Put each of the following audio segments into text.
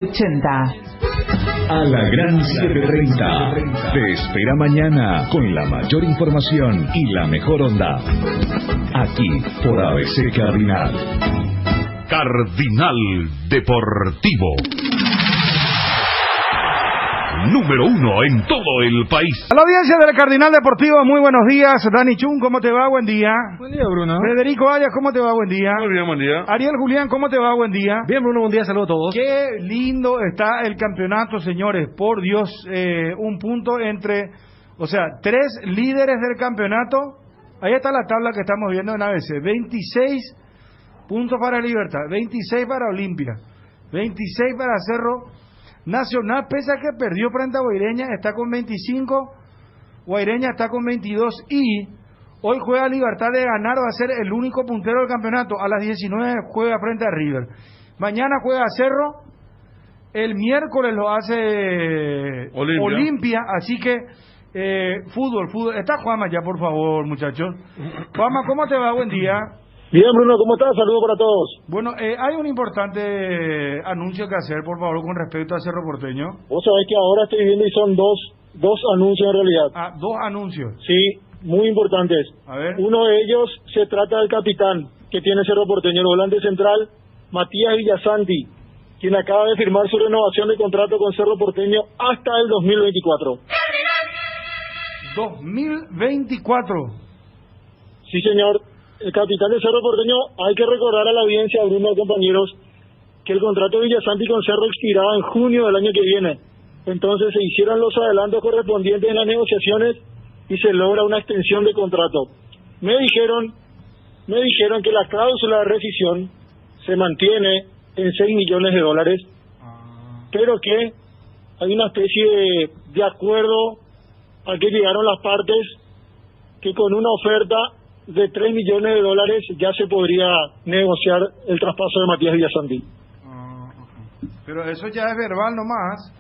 80. A la gran 730. Te espera mañana con la mayor información y la mejor onda. Aquí por ABC Cardinal. Cardinal Deportivo. Número 1 en todo el país. A la audiencia del Cardinal Deportivo, muy buenos días. Dani Chun, ¿cómo te va? Buen día. Buen día, Bruno. Federico Arias, ¿cómo te va? Buen día. Muy bien, buen día. Ariel Julián, ¿cómo te va? Buen día. Bien, Bruno, buen día, saludos a todos. Qué lindo está el campeonato, señores. Por Dios, un punto entre, o sea, 3 líderes del campeonato. Ahí está la tabla que estamos viendo en ABC. 26 puntos para Libertad, 26 para Olimpia, 26 para Cerro Nacional, pese a que perdió frente a Guaireña, está con 25, Guaireña está con 22 y hoy juega Libertad de ganar, va a ser el único puntero del campeonato. A las 19 juega frente a River. Mañana juega Cerro, el miércoles lo hace Olimpia, así que fútbol. Está Juanma ya, por favor, muchachos. Juanma, ¿cómo te va? Buen día. Bien, Bruno, ¿cómo estás? Saludos para todos. Bueno, hay un importante anuncio que hacer, por favor, con respecto a Cerro Porteño. Vos sabés que ahora estoy viendo y son dos anuncios en realidad. Ah, 2 anuncios. Sí, muy importantes. A ver. Uno de ellos se trata del capitán que tiene Cerro Porteño, el volante central, Matías Villasanti, quien acaba de firmar su renovación de contrato con Cerro Porteño hasta el 2024. 2024. Sí, señor. El capitán de Cerro Porteño, hay que recordar a la audiencia, Bruno, compañeros, que el contrato de Villasanti con Cerro expiraba en junio del año que viene. Entonces se hicieron los adelantos correspondientes en las negociaciones y se logra una extensión de contrato. Me dijeron que la cláusula de rescisión se mantiene en $6 millones, pero que hay una especie de acuerdo al que llegaron las partes, que con una oferta de $3 millones ya se podría negociar el traspaso de Matías Villasanti. Pero eso ya es verbal nomás.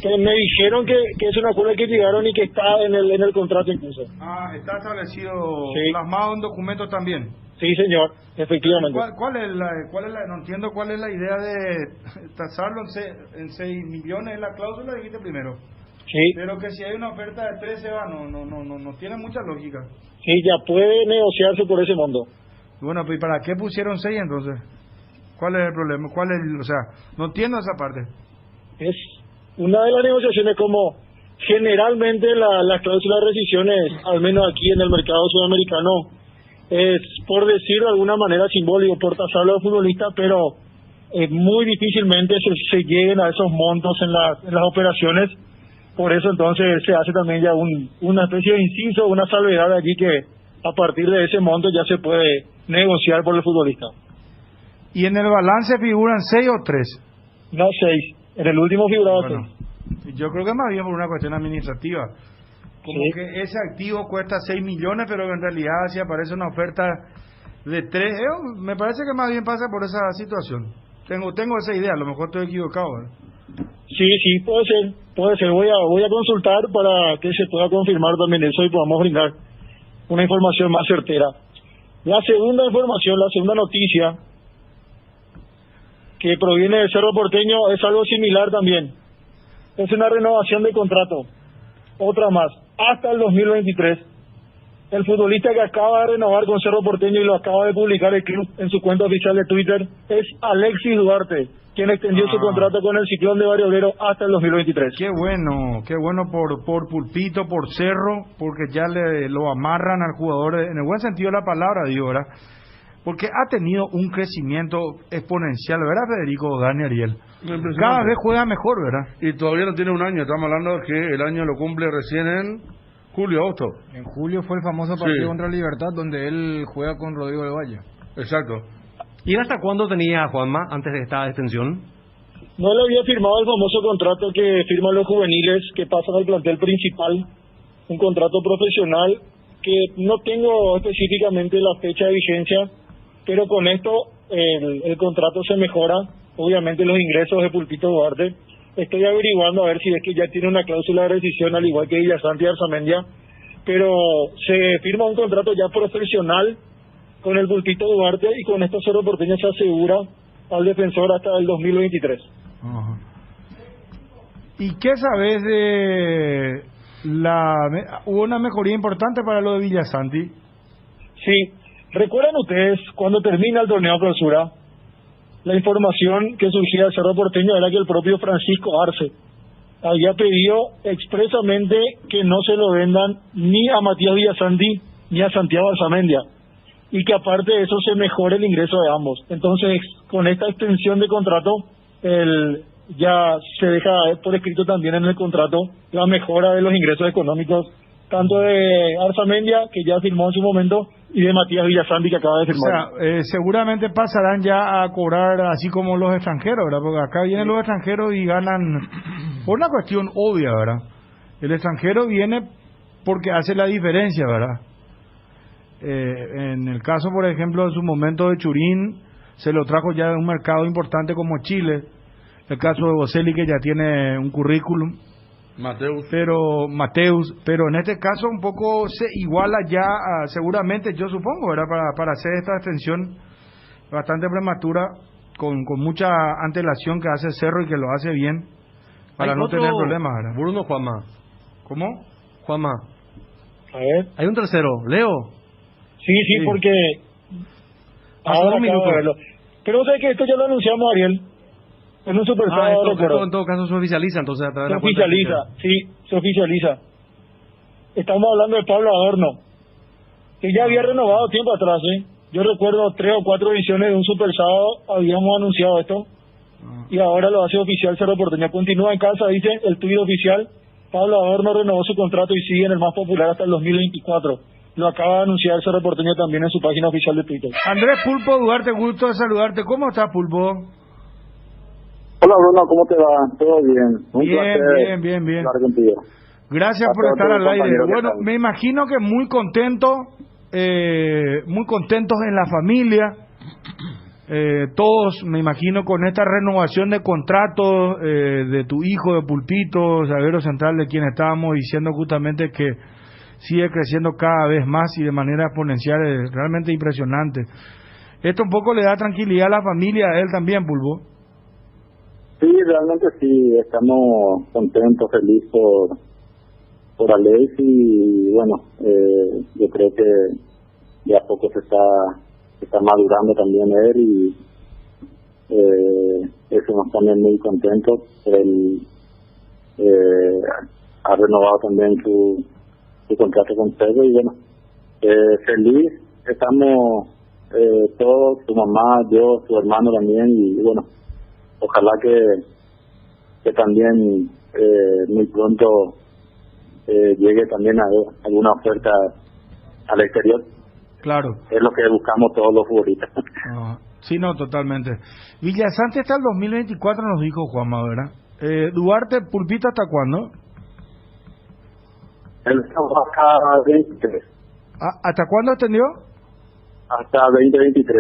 Que me dijeron que es un acuerdo que llegaron y que está en el contrato incluso. Está establecido, sí, plasmado en documentos también. Sí, señor, efectivamente. ¿Cuál es la, no entiendo cuál es la idea de tasarlo en 6 millones en la cláusula, dijiste primero? Sí. Pero que si hay una oferta de 13 no tiene mucha lógica. Sí, ya puede negociarse por ese monto. Bueno, pues ¿para qué pusieron 6 entonces? ¿Cuál es el problema? O sea, no entiendo esa parte. Es una de las negociaciones, como generalmente las cláusulas de rescisiones, al menos aquí en el mercado sudamericano, es, por decirlo de alguna manera, simbólico, por tasarlo de futbolista, pero muy difícilmente se lleguen a esos montos en las operaciones. Por eso entonces se hace también ya una especie de inciso, una salvedad allí, que a partir de ese monto ya se puede negociar por el futbolista. ¿Y en el balance figuran 6 o 3? No, 6. En el último figuraba 6. Yo creo que más bien por una cuestión administrativa. Como sí, que ese activo cuesta 6 millones, pero en realidad si aparece una oferta de 3, me parece que más bien pasa por esa situación. Tengo esa idea, a lo mejor estoy equivocado, ¿eh? Sí, puede ser. Voy a consultar para que se pueda confirmar también eso y podamos brindar una información más certera. La segunda noticia que proviene de Cerro Porteño es algo similar también. Es una renovación de contrato, otra más, hasta el 2023. El futbolista que acaba de renovar con Cerro Porteño y lo acaba de publicar el club en su cuenta oficial de Twitter es Alexis Duarte, quien extendió su contrato con el Ciclón de Barrio Obrero hasta el 2023. Qué bueno por Pulpito, por Cerro, porque ya lo amarran al jugador, en el buen sentido de la palabra, digo, ¿verdad? Porque ha tenido un crecimiento exponencial, ¿verdad, Federico, Dani, Ariel? Cada vez juega mejor, ¿verdad? Y todavía no tiene un año, estamos hablando de que el año lo cumple recién en julio, agosto. En julio fue el famoso partido contra Libertad, donde él juega con Rodrigo de Valle. Exacto. ¿Y hasta cuándo tenía Juanma antes de esta extensión? No le había firmado el famoso contrato que firman los juveniles que pasan al plantel principal, un contrato profesional que no tengo específicamente la fecha de vigencia, pero con esto el contrato se mejora, obviamente los ingresos de Pulpito Duarte. Estoy averiguando a ver si es que ya tiene una cláusula de rescisión al igual que Villasanti y Arzamendia, pero se firma un contrato ya profesional con el Pulpito Duarte y con esto Cerro Porteño se asegura al defensor hasta el 2023. Ajá. ¿Y qué sabes de hubo una mejoría importante para lo de Villasanti? Sí, ¿recuerdan ustedes cuando termina el torneo clausura? La información que surgía del Cerro Porteño era que el propio Francisco Arce había pedido expresamente que no se lo vendan ni a Matías Villasanti ni a Santiago Arzamendia, y que aparte de eso se mejore el ingreso de ambos. Entonces, con esta extensión de contrato, ya se deja por escrito también en el contrato la mejora de los ingresos económicos, tanto de Arzamendia, que ya firmó en su momento, y de Matías Villasanti, que acaba de firmar. O sea, seguramente pasarán ya a cobrar así como los extranjeros, ¿verdad? Porque acá vienen los extranjeros y ganan por una cuestión obvia, ¿verdad? El extranjero viene porque hace la diferencia, ¿verdad? En el caso, por ejemplo, en su momento de Churín, se lo trajo ya de un mercado importante como Chile. El caso de Boselli, que ya tiene un currículum. Mateus, pero en este caso un poco se iguala ya seguramente, yo supongo, ¿verdad? Para hacer esta extensión bastante prematura, con mucha antelación que hace Cerro y que lo hace bien, para no tener problemas, ¿verdad? Bruno, Juanma. ¿Cómo? Juanma. A ver. Hay un tercero, Leo. Sí, porque ahora acabo de verlo. Pero sé que esto ya lo anunciamos, Ariel, en un super sábado. Esto en todo caso se oficializa, entonces a través de la cuenta. Se oficializa. Estamos hablando de Pablo Adorno, que ya había renovado tiempo atrás, Yo recuerdo 3 o 4 ediciones de un super sábado habíamos anunciado esto, y ahora lo hace oficial Cerro Porteño. Continúa en casa, dice el tuit oficial. Pablo Adorno renovó su contrato y sigue en el más popular hasta el 2024. Lo acaba de anunciar Cerro Porteño también en su página oficial de Twitter. Andrés Pulpo Duarte, gusto de saludarte. ¿Cómo estás, Pulpo? Hola, Bruno, ¿cómo te va? ¿Todo bien? Un placer bien. hablar contigo. Gracias por estar al aire. Bueno, me imagino que muy contentos en la familia, todos, me imagino, con esta renovación de contratos de tu hijo, de Pulpito, zaguero central, de quien estábamos diciendo justamente que sigue creciendo cada vez más y de manera exponencial, es realmente impresionante. Esto un poco le da tranquilidad a la familia, a él también, Pulpo. Sí, realmente sí, estamos contentos, felices por Alex, y bueno, yo creo que de a poco se está madurando también él, y eso nos pone muy contentos. Él ha renovado también su contrato con Pedro, y bueno, feliz, estamos todos, su mamá, yo, su hermano también, y bueno, ojalá que también muy pronto llegue también a alguna oferta al exterior. Claro. Es lo que buscamos todos los futbolistas. Sí, no, totalmente. Villasanti está el 2024, nos dijo Juanma, ¿verdad? Duarte, Pulpito, ¿hasta cuándo? Él está hasta 2023. ¿Hasta cuándo extendió? Hasta 2023.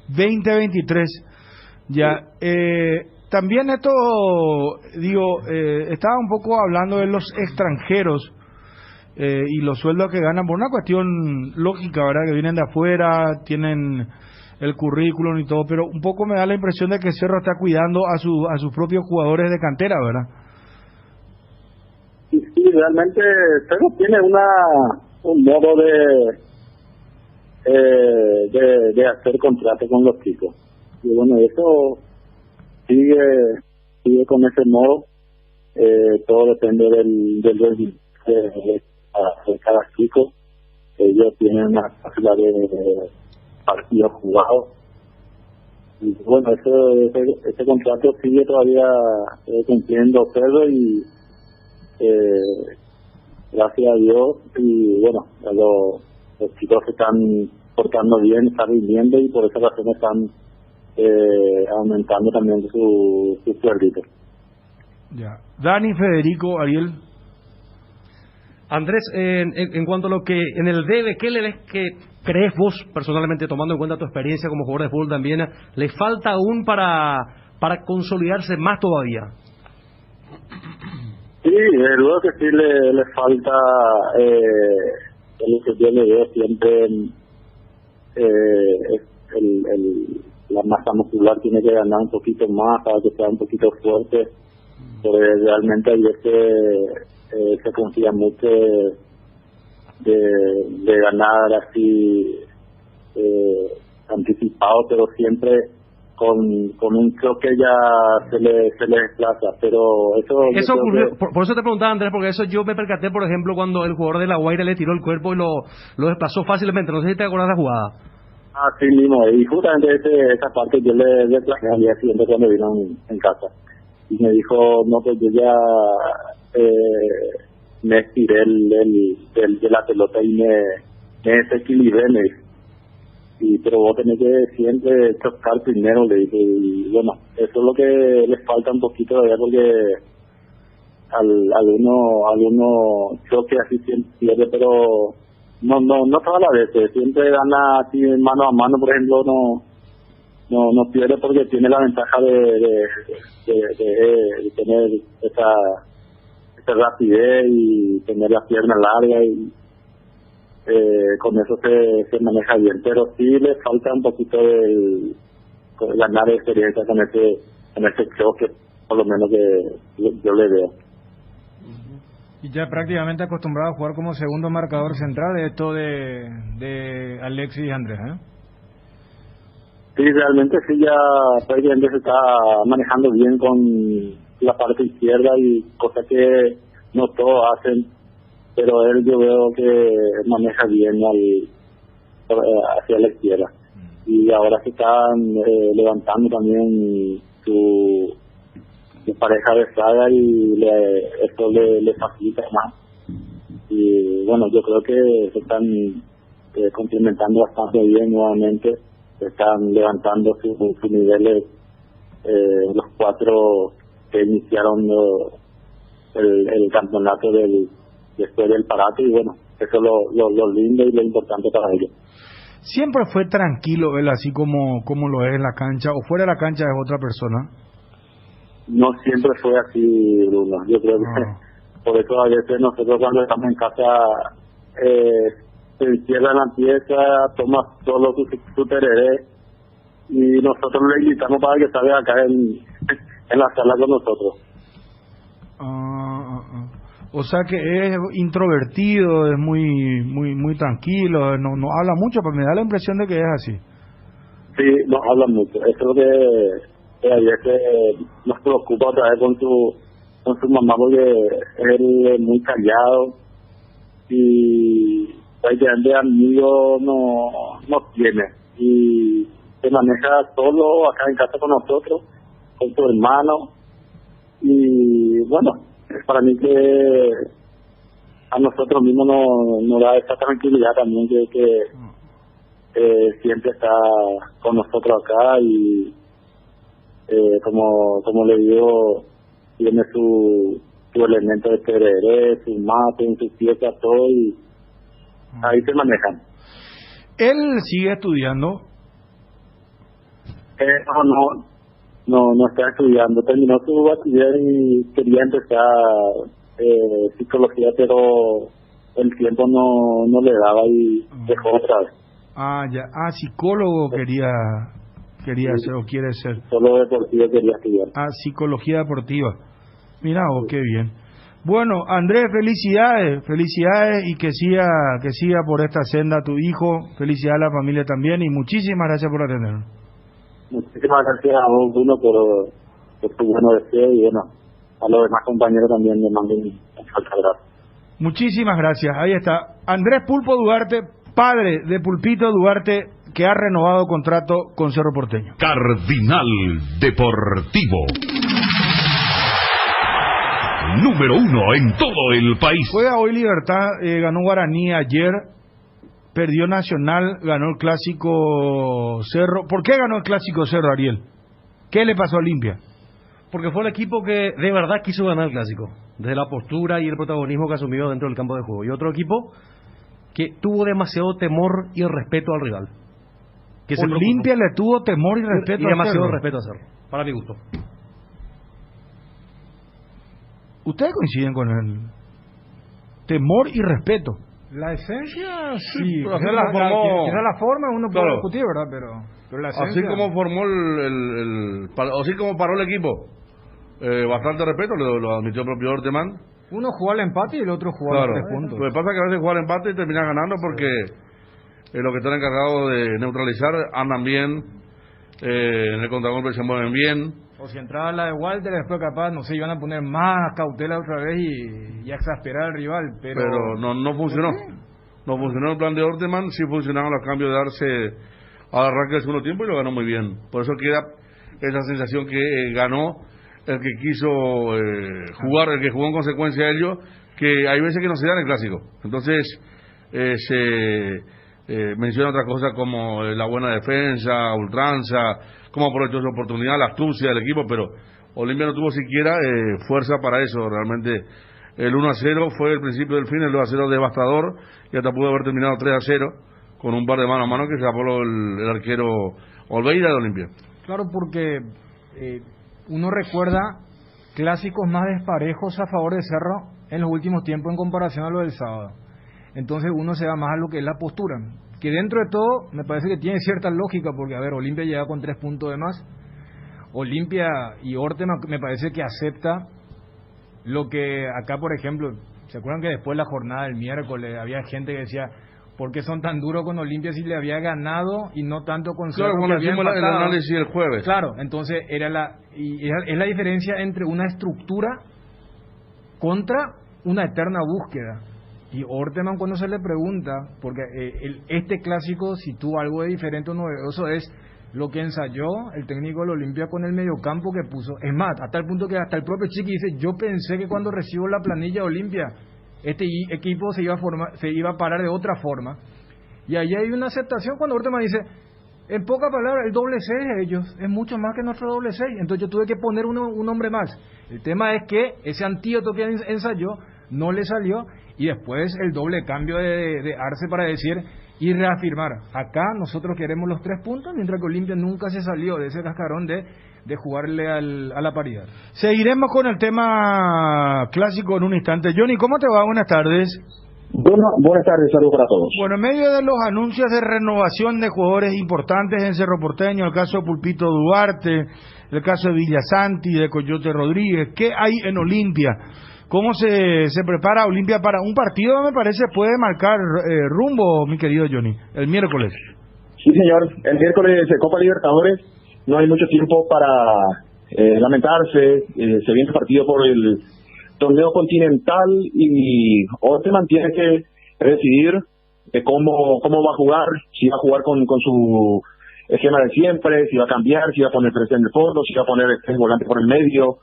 2023. Ya. También esto, estaba un poco hablando de los extranjeros y los sueldos que ganan por una cuestión lógica, ¿verdad? Que vienen de afuera, tienen el currículum y todo, pero un poco me da la impresión de que Cerro está cuidando a sus propios jugadores de cantera, ¿verdad? Sí, realmente Cerro tiene un modo de hacer contrato con los chicos, y bueno, eso sigue con ese modo. Todo depende del rendimiento de cada chico. Ellos tienen una cantidad de partidos jugados, y bueno, ese contrato sigue todavía cumpliendo Pedro, y gracias a Dios, y bueno, los chicos se están portando bien, están rindiendo, y por esa razón están aumentando también su sueldito. Ya. Dani, Federico, Ariel. Andrés, en cuanto a lo que en el debe, ¿qué crees vos personalmente, tomando en cuenta tu experiencia como jugador de fútbol también, le falta aún para consolidarse más todavía? Sí, luego que sí le falta lo que yo le veo siempre el la masa muscular tiene que ganar un poquito más para que sea un poquito fuerte, porque realmente ayer se confía mucho de ganar así anticipado, pero siempre con un choque ya se le desplaza, pero eso ocurrió, por eso te preguntaba, Andrés, porque eso yo me percaté, por ejemplo, cuando el jugador de La Guaira le tiró el cuerpo y lo desplazó fácilmente. No sé si te acuerdas de la jugada. Así mismo, y justamente esa parte yo le traje al día siguiente cuando vino en casa, y me dijo, no, pues yo ya me estiré de la pelota y me desequilibré, me dijo. Pero vos tenés que siempre chocar primero, le dije, y bueno, eso es lo que les falta un poquito todavía, porque alguno choque así siempre pierde, pero no todas las veces, siempre gana así mano a mano, por ejemplo, no pierde porque tiene la ventaja de tener esa rapidez y tener las piernas largas, y con eso se maneja bien, pero sí le falta un poquito de ganar experiencia con ese choque, por lo menos que yo le veo. Y ya prácticamente acostumbrado a jugar como segundo marcador central de esto de Alexis y Andrés, ¿eh? Sí, realmente sí, ya prácticamente se está manejando bien con la parte izquierda, y cosa que no todos hacen, pero él yo veo que maneja bien hacia la izquierda, y ahora se están levantando también su pareja de saga, y esto le facilita más, y bueno, yo creo que se están complementando bastante bien nuevamente, se están levantando sus niveles, los cuatro que iniciaron el campeonato después del parate, y bueno, eso es lo lindo y lo importante para ellos. ¿Siempre fue tranquilo él así como lo es en la cancha, o fuera de la cancha es otra persona? No siempre fue así, Bruno. Yo creo que por eso a veces nosotros cuando estamos en casa se encierra en la pieza, toma solo su tereré, y nosotros le invitamos para que salga acá en la sala con nosotros. O sea que es introvertido, es muy tranquilo, no habla mucho, pero me da la impresión de que es así. Sí, no habla mucho. Eso es lo que a veces nos preocupa otra vez con su mamá, porque él es muy callado y de amigo no tiene, y se maneja solo acá en casa con nosotros, con su hermano, y bueno, es para mí que a nosotros mismos nos da esa tranquilidad también, que siempre está con nosotros acá, y como le digo, tiene su elemento de tereré, su mate, en sus piezas, todo, y ahí se manejan. ¿Él sigue estudiando? No está estudiando. Terminó su bachiller y quería empezar psicología, pero el tiempo no le daba y dejó otra vez. Ya. Psicólogo quería ser o quiere ser. Solo deportivo quería estudiar. Psicología deportiva. Mira, qué bien. Bueno, Andrés, felicidades, y que siga por esta senda tu hijo, felicidades a la familia también, y muchísimas gracias por atendernos. Muchísimas gracias a vos, Bruno, por tu buenos deseos, y bueno, a los demás compañeros también le mando un fuerte abrazo. Muchísimas gracias, ahí está Andrés Pulpo Duarte, padre de Pulpito Duarte, que ha renovado contrato con Cerro Porteño. Cardinal Deportivo, número 1 en todo el país. Juega hoy Libertad, ganó Guaraní ayer, perdió Nacional, ganó el Clásico Cerro. ¿Por qué ganó el Clásico Cerro, Ariel? ¿Qué le pasó a Olimpia? Porque fue el equipo que de verdad quiso ganar el Clásico, desde la postura y el protagonismo que asumió dentro del campo de juego. Y otro equipo que tuvo demasiado temor y respeto al rival. Olimpia le tuvo temor y respeto y demasiado respeto a Cerro, para mi gusto. ¿Ustedes coinciden con el temor y respeto? La esencia, sí. Pero Esa es la forma, uno puede discutir, ¿verdad? Pero así como formó así como paró el equipo, bastante respeto, lo admitió el propio Orteman. Uno jugó al empate y el otro jugó a los 3 puntos. Lo que pasa es que a veces juega al empate y termina ganando porque los que están encargados de neutralizar andan bien, en el contragolpe se mueven bien. O si entraba la de Walter, después capaz, no sé, iban a poner más cautela otra vez y exasperar al rival. Pero no funcionó. No funcionó el plan de Orteman, sí funcionaron los cambios de darse al arranque del segundo tiempo y lo ganó muy bien. Por eso queda esa sensación que ganó el que quiso jugar, el que jugó en consecuencia de ello, que hay veces que no se da en el clásico. Entonces se menciona otras cosas como la buena defensa, ultranza, cómo aprovechó su oportunidad, la astucia del equipo, pero Olimpia no tuvo siquiera fuerza para eso. Realmente el 1-0 fue el principio del fin, el 2-0 devastador, y hasta pudo haber terminado 3-0 con un par de mano a mano que se apoló el arquero Olveira de Olimpia. Claro, porque uno recuerda clásicos más desparejos a favor de Cerro en los últimos tiempos en comparación a lo del sábado. Entonces uno se va más a lo que es la postura, que dentro de todo me parece que tiene cierta lógica, porque a ver, Olimpia llega con 3 puntos de más. Olimpia y Orteman me parece que acepta lo que acá, por ejemplo, ¿se acuerdan que después de la jornada del miércoles había gente que decía, ¿por qué son tan duros con Olimpia si le había ganado y no tanto con Cerro? Claro, cuando hicimos el análisis el jueves. Claro, entonces es la diferencia entre una estructura contra una eterna búsqueda. Y Orteman, cuando se le pregunta, porque este clásico, si tuvo algo de diferente o novedoso, es lo que ensayó el técnico del Olimpia con el mediocampo que puso. Es más, hasta el punto que hasta el propio Chiqui dice, yo pensé que cuando recibo la planilla de Olimpia, este equipo se iba a parar de otra forma. Y ahí hay una aceptación cuando Orteman dice, en pocas palabras, el doble 6 de ellos es mucho más que nuestro doble 6. Entonces yo tuve que poner un hombre más. El tema es que ese antídoto que ensayó no le salió, y después el doble cambio de Arce para decir y reafirmar, acá nosotros queremos los 3 puntos, mientras que Olimpia nunca se salió de ese cascarón de jugarle a la paridad. Seguiremos con el tema clásico en un instante. Johnny, ¿cómo te va? Buenas tardes. Buenas tardes, saludos para todos. Bueno, en medio de los anuncios de renovación de jugadores importantes en Cerro Porteño, el caso de Pulpito Duarte, el caso de Villasanti, de Coyote Rodríguez, ¿qué hay en Olimpia? ¿Cómo se prepara Olimpia para un partido? Me parece puede marcar rumbo, mi querido Johnny, el miércoles. Sí, señor, el miércoles de Copa Libertadores, no hay mucho tiempo para lamentarse, se viene el partido por el torneo continental y Orteman tiene que decidir cómo va a jugar, si va a jugar con su esquema de siempre, si va a cambiar, si va a poner 3 en el fondo, si va a poner 3 volantes por el medio.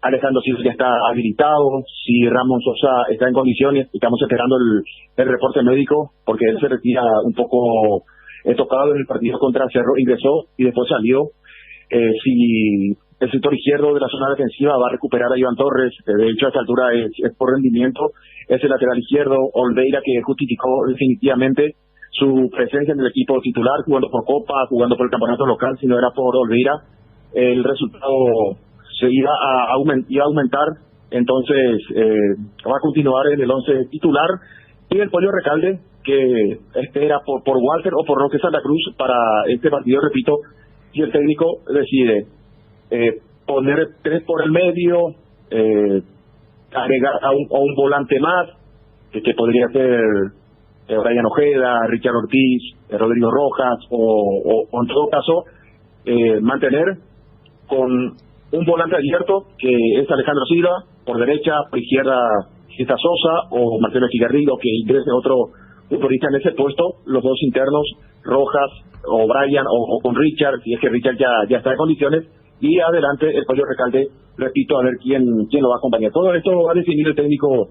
Alejandro Silva ya está habilitado, si Ramón Sosa está en condiciones, estamos esperando el reporte médico porque él se retira un poco tocado en el partido contra Cerro, ingresó y después salió. Si el sector izquierdo de la zona defensiva va a recuperar a Iván Torres, de hecho a esta altura es por rendimiento, es el lateral izquierdo, Olveira, que justificó definitivamente su presencia en el equipo titular, jugando por Copa, jugando por el campeonato local. Si no era por Olveira, el resultado se iba a aumentar, entonces va a continuar en el 11 titular, y el Pollo Recalde, que espera por Walter o por Roque Santa Cruz para este partido, repito, si el técnico decide poner 3 por el medio, agregar a un volante más, que podría ser Brian Ojeda, Richard Ortiz, Rodrigo Rojas, o en todo caso mantener con un volante abierto que es Alejandro Silva por derecha, por izquierda está Sosa o Marcelo Echigarrido, que ingrese otro futbolista en ese puesto, los dos internos, Rojas o Brian o con Richard, si es que Richard ya está en condiciones, y adelante el Pollo Recalde, repito, a ver quién lo va a acompañar. Todo esto va a definir el técnico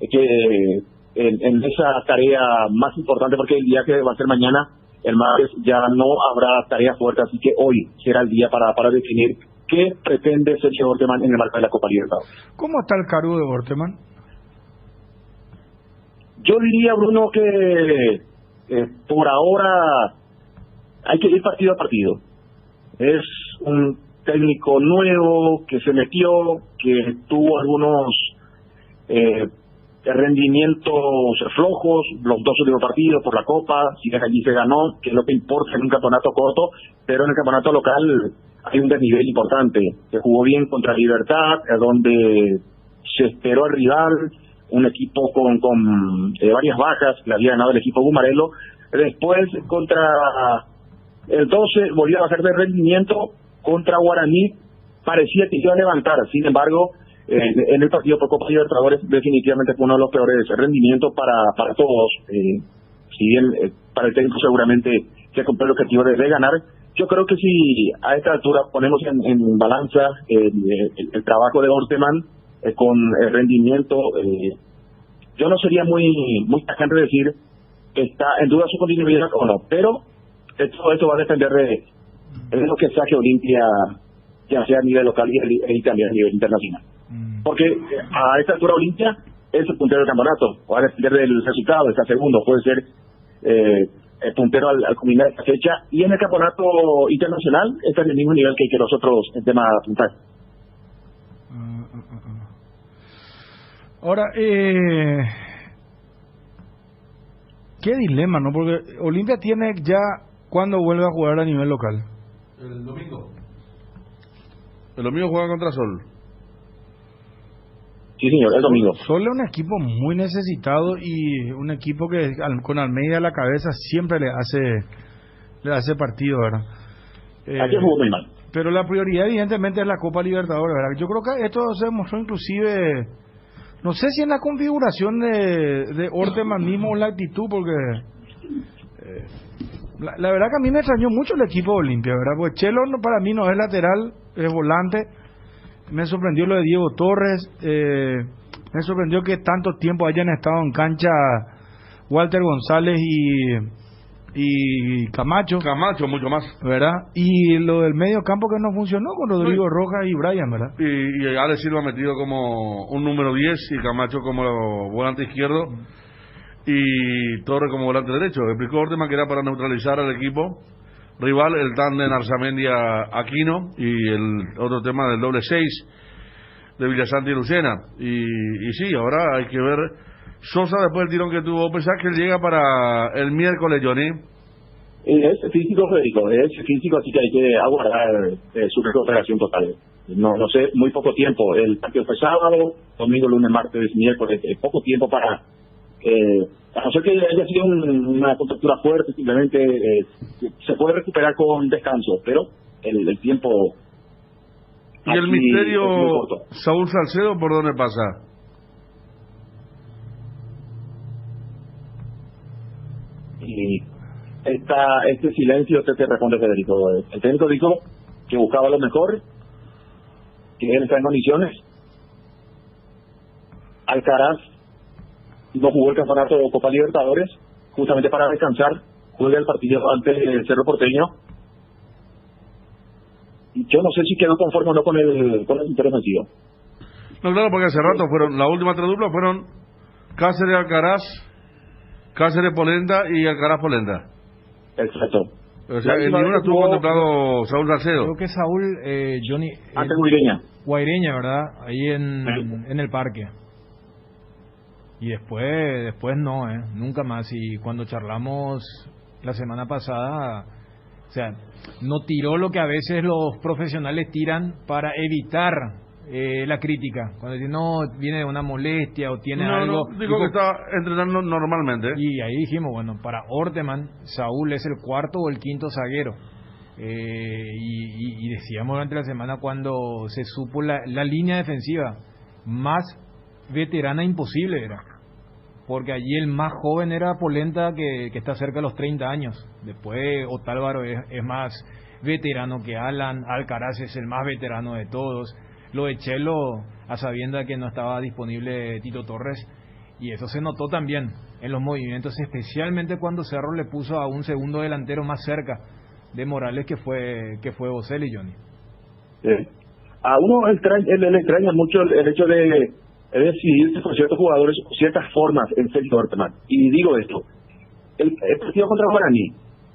que en esa tarea más importante, porque el día que va a ser mañana, el martes, ya no habrá tarea fuerte, así que hoy será el día para definir qué pretende Sergio Orteman en el marco de la Copa Libertadores. ¿Cómo está el Carú de Orteman? Yo diría, Bruno, que por ahora hay que ir partido a partido. Es un técnico nuevo que se metió, que tuvo algunos rendimientos flojos, los 2 últimos partidos por la Copa, si bien allí se ganó, que es lo que importa en un campeonato corto, pero en el campeonato local hay un desnivel importante. Se jugó bien contra Libertad, donde se esperó al rival, un equipo con varias bajas, le había ganado el equipo Gumarelo. Después, contra el 12, volvió a bajar de rendimiento. Contra Guaraní, parecía que iba a levantar. Sin embargo, en el partido por Copa Libertadores, definitivamente fue uno de los peores rendimientos para todos. Si bien para el técnico seguramente se cumplió el objetivo de ganar, yo creo que si a esta altura ponemos en balanza el trabajo de Orteman con el rendimiento, yo no sería muy tajante de decir que está en duda su continuidad o no, pero esto va a depender de lo que saque Olimpia, ya sea a nivel local y también a nivel internacional. Porque a esta altura Olimpia es el puntero del campeonato, va a depender del resultado, está segundo, puede ser el puntero al culminar esta fecha, y en el campeonato internacional está en el mismo nivel que nosotros en tema puntal. Ahora, qué dilema, ¿no? Porque Olimpia tiene ya, ¿cuándo vuelve a jugar a nivel local? El domingo. El domingo juega contra Sol. Sí, señor, el domingo. Sol es un equipo muy necesitado y un equipo que con Almeida a la cabeza siempre le hace partido, ¿verdad? Aquí jugó muy mal. Pero la prioridad evidentemente es la Copa Libertadores, ¿verdad? Yo creo que esto se demostró inclusive, no sé si en la configuración de Orteman mismo o en la actitud, porque la verdad que a mí me extrañó mucho el equipo de Olimpia, ¿verdad? Porque Chelo para mí no es lateral, es volante. Me sorprendió lo de Diego Torres, me sorprendió que tanto tiempo hayan estado en cancha Walter González y Camacho. Camacho, mucho más. ¿Verdad? Y lo del medio campo que no funcionó con Rodrigo Rojas y Brian, ¿verdad? Y Alex Silva metido como un número 10 y Camacho como volante izquierdo y Torres como volante derecho. Explicó Orteman que era para neutralizar al equipo rival, el tándem Arzamendia-Aquino y el otro tema del doble 6 de Villasanti y Lucena. Y sí, ahora hay que ver Sosa después del tirón que tuvo, pensar que él llega para el miércoles, Johnny. Es físico, Federico, es físico, así que hay que aguardar su recuperación total. No sé, muy poco tiempo. El partido fue sábado, domingo, lunes, martes, miércoles, poco tiempo para... a no ser que haya sido una contractura fuerte, simplemente se puede recuperar con descanso, pero el tiempo... ¿Y el misterio Saúl Salcedo por dónde pasa? Y este silencio te responde Federico. El técnico dijo que buscaba lo mejor, que él está en condiciones. Alcaraz no jugó el campeonato de Copa Libertadores justamente para descansar, juega el partido ante el Cerro Porteño. Yo no sé si quedó conforme o no con el interofensivo. No, claro, porque hace rato la última tres duplas fueron Cáceres Alcaraz, Cáceres Polenta y Alcaraz Polenta. Exacto. O sea, en ninguna estuvo contemplado Saúl Salcedo. Creo que Saúl, Johnny, ante Guaireña, ¿verdad? Ahí en el parque. Y después no, nunca más. Y cuando charlamos la semana pasada, o sea, no tiró lo que a veces los profesionales tiran para evitar la crítica. Cuando dicen, no, viene de una molestia o tiene algo... No, digo que está entrenando normalmente. Y ahí dijimos, bueno, para Orteman, Saúl es el cuarto o el quinto zaguero. Y decíamos durante la semana cuando se supo la línea defensiva más veterana imposible era, porque allí el más joven era Polenta, que está cerca de los 30 años. Después Otálvaro es más veterano que Alan, Alcaraz es el más veterano de todos. Lo de Chelo, a sabiendas que no estaba disponible Tito Torres, y eso se notó también en los movimientos, especialmente cuando Cerro le puso a un segundo delantero más cerca de Morales, que fue Boselli, Johnny. A uno le extraña mucho el hecho de decidirse por ciertos jugadores, ciertas formas en Sergio Orteman. Y digo esto, el partido contra Guaraní,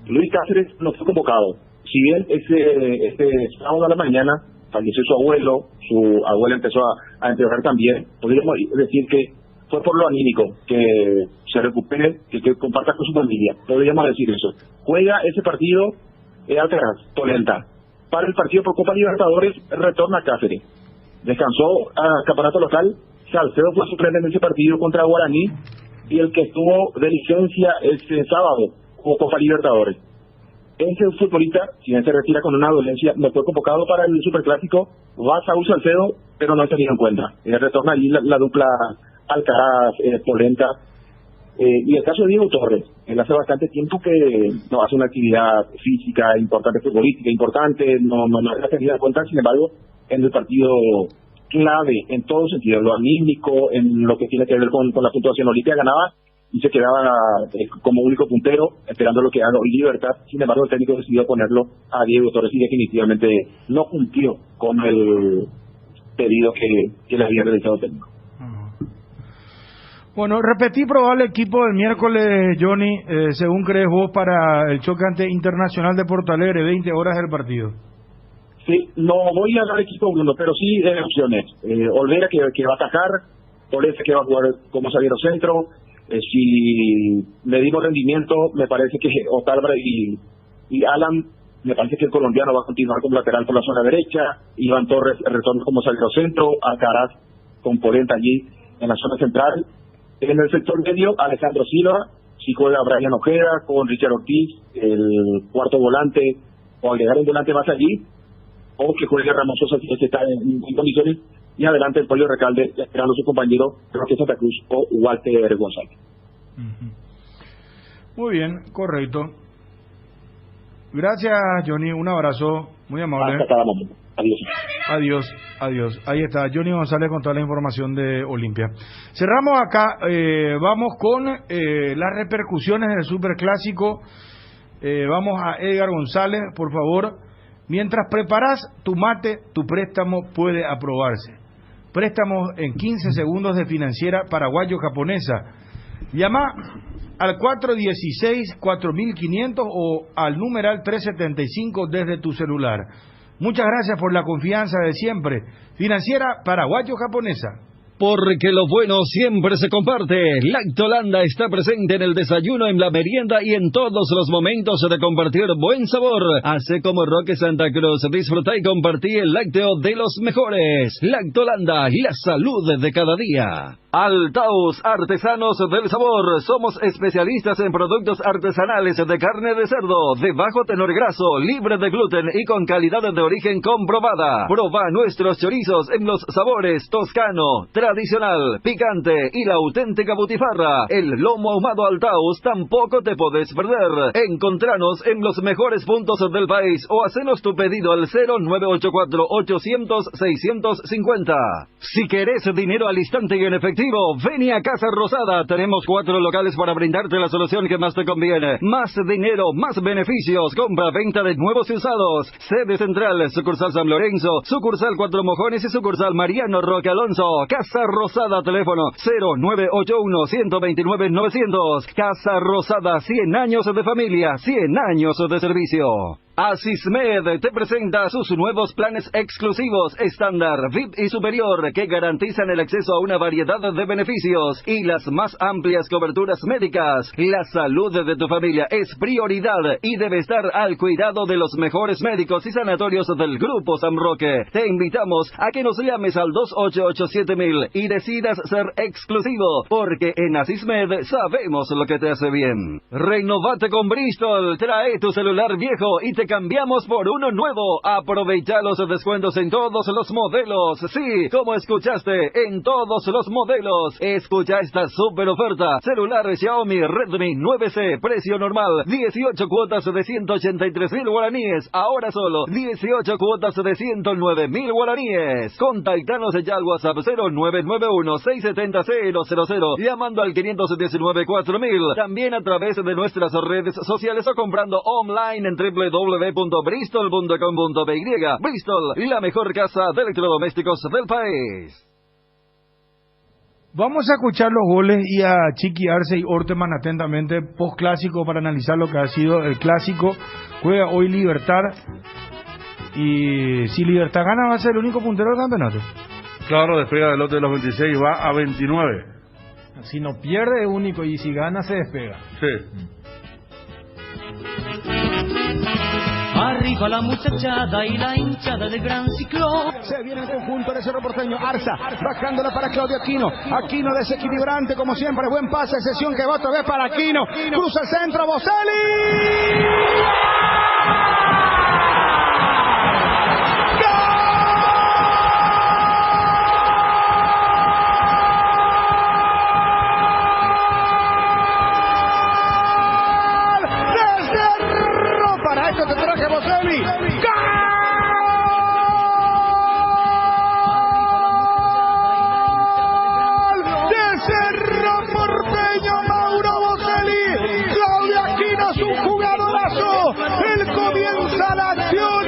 Luis Cáceres no fue convocado. Si bien este sábado a la mañana falleció su abuelo empezó a empeorar también, podríamos decir que fue por lo anímico, que se recupere, que comparta con su familia, podríamos decir eso. Juega ese partido Alcaraz, Polenta. Para el partido por Copa Libertadores, retorna a Cáceres. Descansó a campeonato local. Salcedo fue suplente en ese partido contra Guaraní, y el que estuvo de licencia este sábado jugó Copa Libertadores. Ese futbolista, si bien se retira con una dolencia, no fue convocado para el Superclásico. Va Saúl Salcedo, pero no se tenido en cuenta. Retorna allí la dupla Alcaraz, Polenta. Y el caso de Diego Torres, él hace bastante tiempo que no hace una actividad física importante, futbolística importante, no es tenida en cuenta. Sin embargo, en el partido clave, en todo sentido, en lo anímico, en lo que tiene que ver con la puntuación, Olimpia ganaba y se quedaba como único puntero, esperando lo que haga hoy Libertad. Sin embargo, el técnico decidió ponerlo a Diego Torres y definitivamente no cumplió con el pedido que le había realizado el técnico. Bueno, repetí probable equipo del miércoles, Johnny, según crees vos, para el choque ante Internacional de Porto Alegre, 20 horas del partido. Sí, no voy a dar equipo Bruno, pero sí opciones. Olvera que va a atajar, Olese que va a jugar como zaguero centro. Si medimos rendimiento, me parece que Otálvaro y Alan, me parece que el colombiano va a continuar como lateral por la zona derecha. Iván Torres retorna como zaguero centro, Alcaraz con Polenta allí en la zona central. En el sector medio, Alejandro Silva, si juega Brian Ojeda con Richard Ortiz, el cuarto volante, o agregar un volante más allí, o que juegue Ramón Sosa si está en condiciones, y adelante el Pollo Recalde esperando a su compañero Roque Santa Cruz o Walter González. Muy bien, correcto. Gracias, Johnny, un abrazo, muy amable. Hasta cada momento. Adiós. Ahí está Johnny González con toda la información de Olimpia. Cerramos acá, vamos con las repercusiones del Superclásico. Vamos a Edgar González, por favor. Mientras preparas tu mate, tu préstamo puede aprobarse. Préstamos en 15 segundos de Financiera Paraguayo-Japonesa. Llama al 416-4500 o al numeral 375 desde tu celular. Muchas gracias por la confianza de siempre. Financiera Paraguayo-Japonesa. Porque lo bueno siempre se comparte. Lactolanda está presente en el desayuno, en la merienda y en todos los momentos de compartir buen sabor. Hace como Roque Santa Cruz. Disfruta y compartí el lácteo de los mejores. Lactolanda, la salud de cada día. Altaus, artesanos del sabor. Somos especialistas en productos artesanales de carne de cerdo, de bajo tenor graso, libre de gluten y con calidad de origen comprobada. Proba nuestros chorizos en los sabores toscano, tradicional, picante y la auténtica butifarra. El lomo ahumado Altaus tampoco te puedes perder. Encontranos en los mejores puntos del país o hacenos tu pedido al 0984-800-650. Si querés dinero al instante y en efectivo, ven a Casa Rosada. Tenemos 4 locales para brindarte la solución que más te conviene. Más dinero, más beneficios. Compra, venta de nuevos y usados. Sede central, sucursal San Lorenzo, sucursal Cuatro Mojones y sucursal Mariano Roque Alonso. Casa Rosada, teléfono 0981-129-900. Casa Rosada, 100 años de familia, 100 años de servicio. Asismed te presenta sus nuevos planes exclusivos, estándar, VIP y superior, que garantizan el acceso a una variedad de beneficios y las más amplias coberturas médicas. La salud de tu familia es prioridad y debe estar al cuidado de los mejores médicos y sanatorios del Grupo San Roque. Te invitamos a que nos llames al 2887.000 y decidas ser exclusivo, porque en Asismed sabemos lo que te hace bien. Renovate con Bristol, trae tu celular viejo y te cambiamos por uno nuevo. Aprovecha los descuentos en todos los modelos. Sí, como escuchaste, en todos los modelos. Escucha esta super oferta. Celular Xiaomi Redmi 9C, precio normal 18 cuotas de 183.000 guaraníes. Ahora solo 18 cuotas de 109.000 guaraníes. Contactanos ya al WhatsApp 0991-670-000, llamando al 519-4000. También a través de nuestras redes sociales o comprando online en www.bristol.com.py. Bristol, la mejor casa de electrodomésticos del país. Vamos a escuchar los goles y a Chiqui Arce y Orteman atentamente post clásico para analizar lo que ha sido el clásico. Juega hoy Libertad y si Libertad gana va a ser el único puntero del campeonato. Claro, despega del lote de los 26, va a 29. Si no pierde es único y si gana se despega. Sí. Arriba la muchachada y la hinchada del Gran Ciclón. Se viene el conjunto de Cerro Porteño. Arza bajándola para Claudio Aquino. Aquino desequilibrante como siempre. Buen pase, sesión que va otra vez para Aquino. Cruza el centro, Boselli. Esto te traje Boselli. ¡Gol! De Cerro Porteño, Mauro Boselli. Claudio Aquino es un jugadorazo. Él comienza la acción.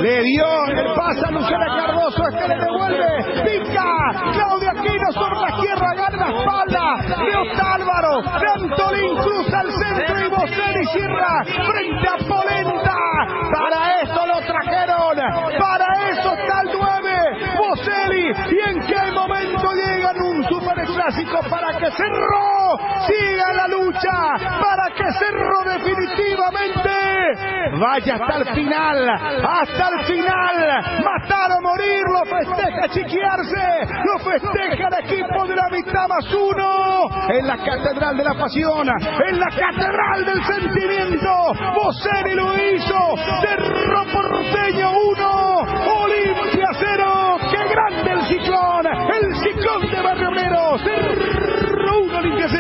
Le dio el pase a Luciana Cardoso. Este le devuelve. Pica. Claudio Aquino sobre la izquierda. Gana la espalda de Otálvaro. De Antolín cruza el centro y Boselli cierra frente a Polenta. Para esto lo trajeron. Para eso está el 9. Boselli. ¿Y en qué momento llegan un superclásico para que Cerro siga la lucha? Para que Cerro definitivamente vaya hasta el final. Hasta el final. Matar o morir. Lo festeja Chiquiarse. Lo festeja el equipo de la mitad más uno. En la catedral de la pasión. En la catedral del sentimiento. Boselli lo hizo. Cerro Porteño 1. Olimpia 0. ¡Qué grande el ciclón! El ciclón de Barrio Obrero. Cerro 1, Olimpia 0.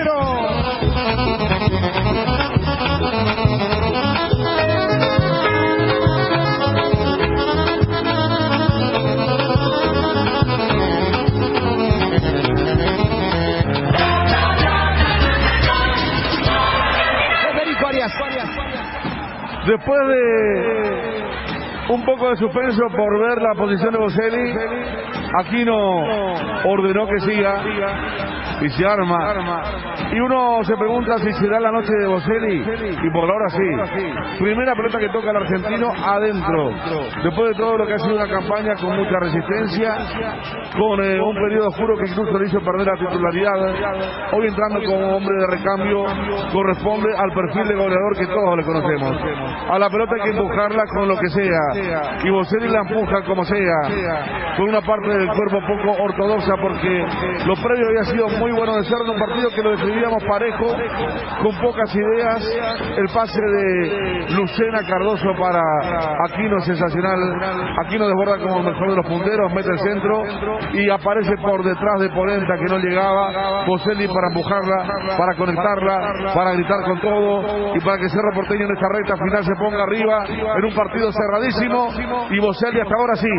Después de un poco de suspenso por ver la posición de Boselli, Aquino ordenó que siga y se arma. Y uno se pregunta si será la noche de Boselli, y por ahora sí. Primera pelota que toca el argentino adentro. Después de todo lo que ha sido una campaña con mucha resistencia, con un periodo oscuro que incluso le hizo perder la titularidad. Hoy entrando como hombre de recambio, corresponde al perfil de goleador que todos le conocemos. A la pelota hay que empujarla con lo que sea, y Boselli la empuja como sea, con una parte del cuerpo poco ortodoxa, porque lo previo había sido muy bueno de Cerro en un partido que lo decidíamos parejo, con pocas ideas. El pase de Lucena Cardoso para Aquino, sensacional. Aquino desborda como el mejor de los punteros, mete el centro y aparece por detrás de Polenta, que no llegaba. Boselli para empujarla, para conectarla, para gritar con todo y para que Cerro Porteño en esta recta final se ponga arriba en un partido cerradísimo. Y Boselli hasta ahora sí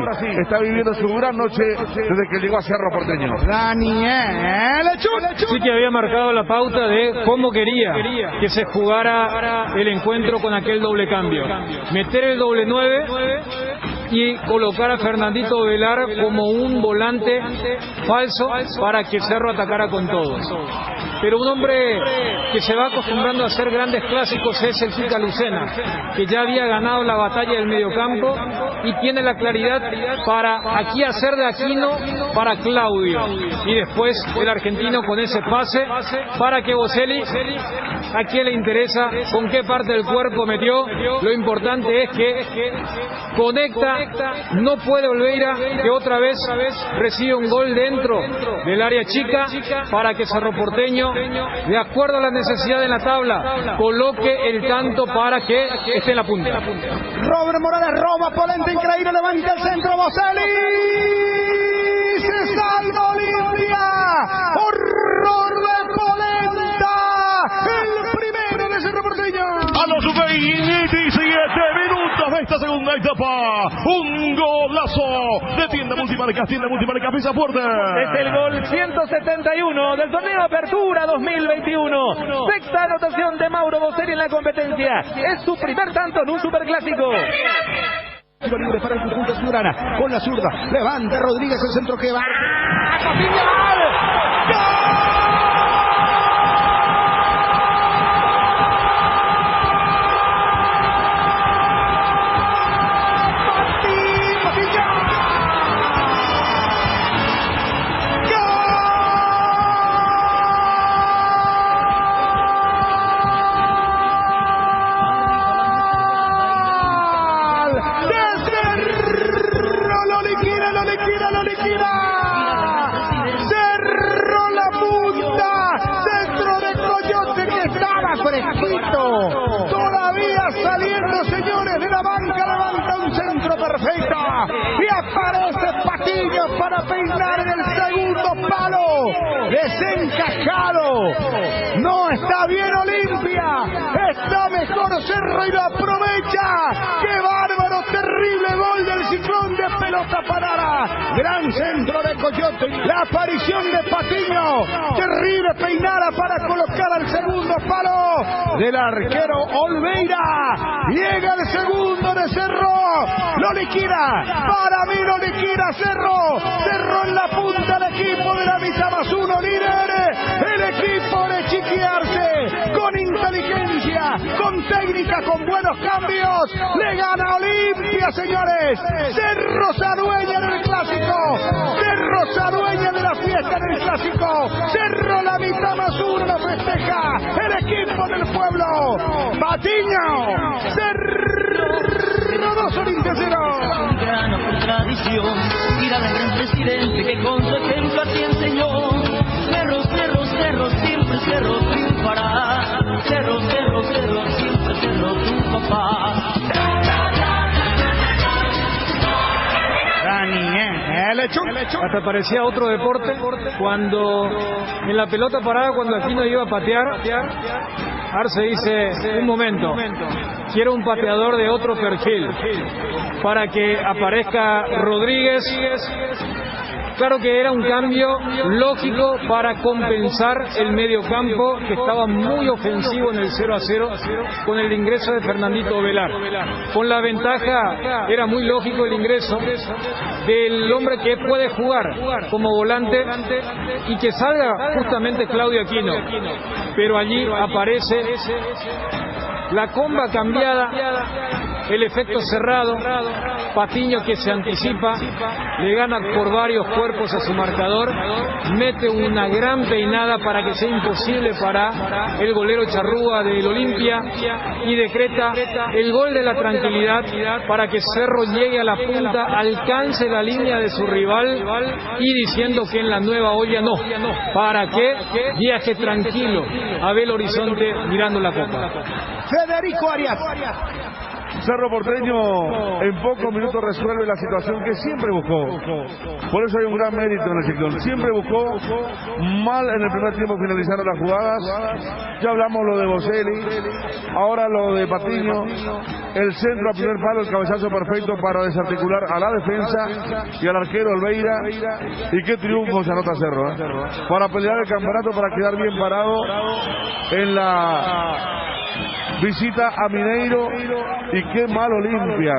está viviendo su gran noche desde que llegó a Cerro Porteño. Daniel Sí, que había marcado la pauta de cómo quería que se jugara el encuentro con aquel doble cambio. Meter el doble 9 y colocar a Fernandito Velar como un volante falso para que Cerro atacara con todos. Pero un hombre que se va acostumbrando a hacer grandes clásicos es el Chica Lucena, que ya había ganado la batalla del mediocampo y tiene la claridad para aquí hacer de Aquino para Claudio, y después el argentino con ese pase para que Boselli, a quien le interesa con qué parte del cuerpo metió. Lo importante es que conecta, no puede Olveira, que otra vez recibe un gol dentro del área chica para que Cerro Porteño, de acuerdo a la necesidad de la tabla, coloque el tanto para que esté en la punta. Robert Morales roba, Polenta increíble, levanta el centro, Boselli. Se salva Olimpia. Horror de Polenta. El primero de Cerro Porteño. A los 27 minutos de esta segunda etapa, un golazo de Tienda Multimarcas, Pisa Fuerte. Es el gol 171 del torneo de Apertura 2021. Sexta anotación de Mauro Boselli en la competencia. Es su primer tanto en un superclásico. Libre para el conjunto azulgrana, con la zurda, levanta Rodríguez, el centro que va. para peinar en el segundo palo. Desencajado. No está bien Olimpia. Está mejor Cerro y lo aprovecha. ¡Qué bárbaro! Terrible gol del Ciclón de pelota parada. Gran centro de Coyote. La aparición de Patiño. Terrible peinada para colocar al segundo palo del arquero Olveira. Llega el segundo de Cerro. Lo liquida. Para mí lo liquida Cerro. Cerro en la punta del equipo de la mitad más uno líder. El equipo de Chiquiarse. Con inteligencia, con técnica, con buenos cambios. Le gana Olimpia, señores. Cerro se adueña del clásico. Cerro se adueña de la fiesta del clásico. Cerro la mitad más uno festeja. El equipo del pueblo. Patiño. Cerro 2, Olimpia 0. Gran tradición, mira del gran presidente que con su ejemplo así enseñó. Cerro, Cerro, Cerro, siempre Cerro triunfará. Cerro, Cerro, Cerro, siempre Cerro tu papá. Hasta parecía otro deporte cuando en la pelota parada, cuando Aquino iba a patear, Arce dice, un momento, quiero un pateador de otro perfil para que aparezca Rodríguez. Claro que era un cambio lógico para compensar el mediocampo que estaba muy ofensivo en el 0-0 con el ingreso de Fernandito Velar. Con la ventaja, era muy lógico el ingreso del hombre que puede jugar como volante y que salga justamente Claudio Aquino. Pero allí aparece la comba cambiada, el efecto cerrado, Patiño que se anticipa, le gana por varios cuerpos a su marcador, mete una gran peinada para que sea imposible para el golero Charrúa del Olimpia y decreta el gol de la tranquilidad para que Cerro llegue a la punta, alcance la línea de su rival y diciendo que en la nueva olla no, para que viaje tranquilo a Belo Horizonte mirando la copa. Federico Arias. Cerro Porteño en pocos minutos resuelve la situación que siempre buscó. Por eso hay un gran mérito en el Ciclón. Siempre buscó, mal en el primer tiempo finalizaron las jugadas. Ya hablamos lo de Boselli, ahora lo de Patiño. El centro a primer palo, el cabezazo perfecto para desarticular a la defensa y al arquero Olveira. Y qué triunfo se anota Cerro, para pelear el campeonato, para quedar bien parado en la visita a Mineiro. Y qué mal Olimpia.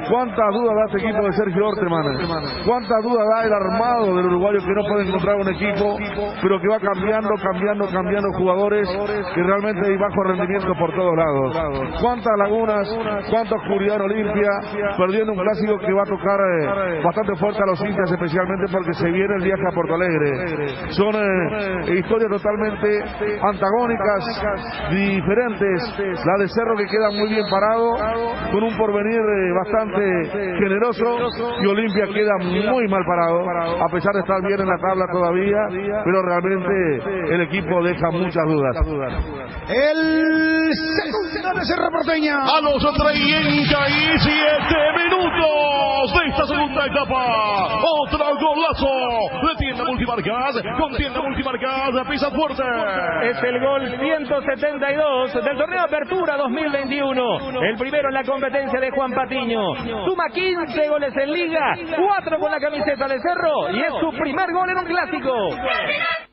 Cuántas dudas da este equipo de Sergio Orteman. Cuántas dudas da el armado del uruguayo, que no puede encontrar un equipo, pero que va cambiando jugadores, que realmente hay bajo rendimiento por todos lados. Cuántas lagunas, cuánta oscuridad en Olimpia, perdiendo un clásico que va a tocar bastante fuerte a los hinchas, especialmente porque se viene el viaje a Porto Alegre. Son historias totalmente antagónicas, diferentes. La de Cerro, que queda muy bien parado, con un porvenir bastante generoso, y Olimpia queda muy mal parado, a pesar de estar bien en la tabla todavía, pero realmente el equipo deja muchas dudas. El segundo de Cerro Porteño. A los 37 minutos de esta segunda etapa, otro golazo de Tienda Multimarcas. Con Tienda Multimarcas pisa fuerte. Es el gol 172 del torneo Apertura 2021. El primero en la competencia de Juan Patiño. Suma 15 goles en Liga, 4 con la camiseta de Cerro, y es su primer gol en un clásico.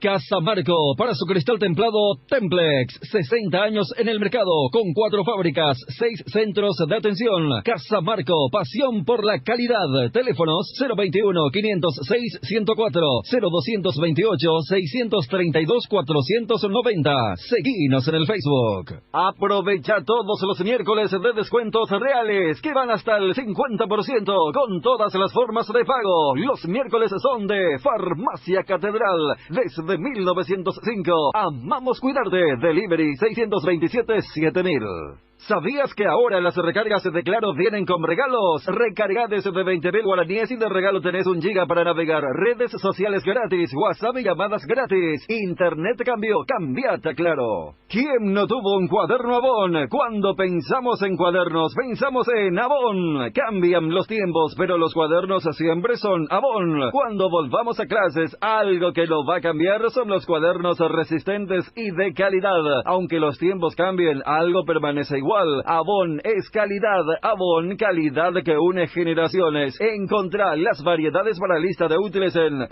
Casa Marco, para su cristal templado Templex, 60 años en el mercado, con 4 fábricas, 6 centros de atención. Casa Marco, pasión por la calidad. Teléfonos 021-506-104, 0228-632-490. Seguinos en el Facebook. Aprovecha todos los miércoles de descuentos reales, que van hasta el 50% con todas las formas de pago. Los miércoles son de Farmacia Catedral. Desde 1905, amamos cuidarte. Delivery 627-7000. ¿Sabías que ahora las recargas de Claro vienen con regalos? Recargades de 20.000 guaraníes y de regalo tenés 1 giga para navegar, redes sociales gratis, WhatsApp y llamadas gratis. Internet cambió, cambiate a Claro. ¿Quién no tuvo un cuaderno Avon? Cuando pensamos en cuadernos, pensamos en Avon. Cambian los tiempos, pero los cuadernos siempre son Avon. Cuando volvamos a clases, algo que no va a cambiar son los cuadernos resistentes y de calidad. Aunque los tiempos cambien, algo permanece igual. Avon es calidad. Avon, calidad que une generaciones. Encontrá las variedades para lista de útiles en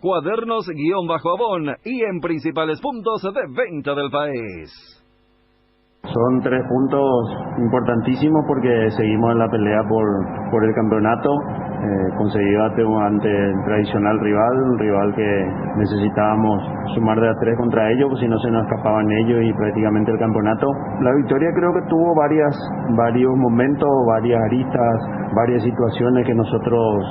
@cuadernos_Avon y en principales puntos de venta del país. Son 3 puntos importantísimos porque seguimos en la pelea por el campeonato, conseguido ante el tradicional rival, un rival que necesitábamos sumar de a 3 contra ellos, pues si no se nos escapaban ellos y prácticamente el campeonato. La victoria creo que tuvo varios momentos, varias aristas, varias situaciones que nosotros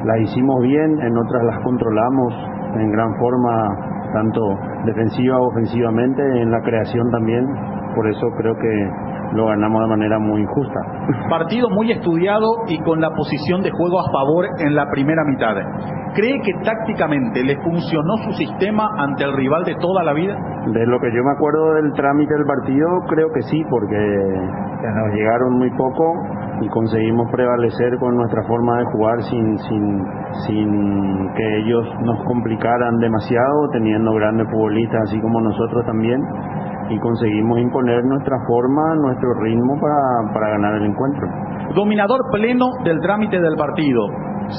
las hicimos bien, en otras las controlamos en gran forma, tanto defensiva o ofensivamente, en la creación también. Por eso creo que lo ganamos de manera muy injusta. Partido muy estudiado y con la posición de juego a favor en la primera mitad. ¿Cree que tácticamente le funcionó su sistema ante el rival de toda la vida? De lo que yo me acuerdo del trámite del partido, creo que sí, porque nos llegaron muy poco y conseguimos prevalecer con nuestra forma de jugar sin que ellos nos complicaran demasiado, teniendo grandes futbolistas así como nosotros también. Y conseguimos imponer nuestra forma, nuestro ritmo para ganar el encuentro. Dominador pleno del trámite del partido,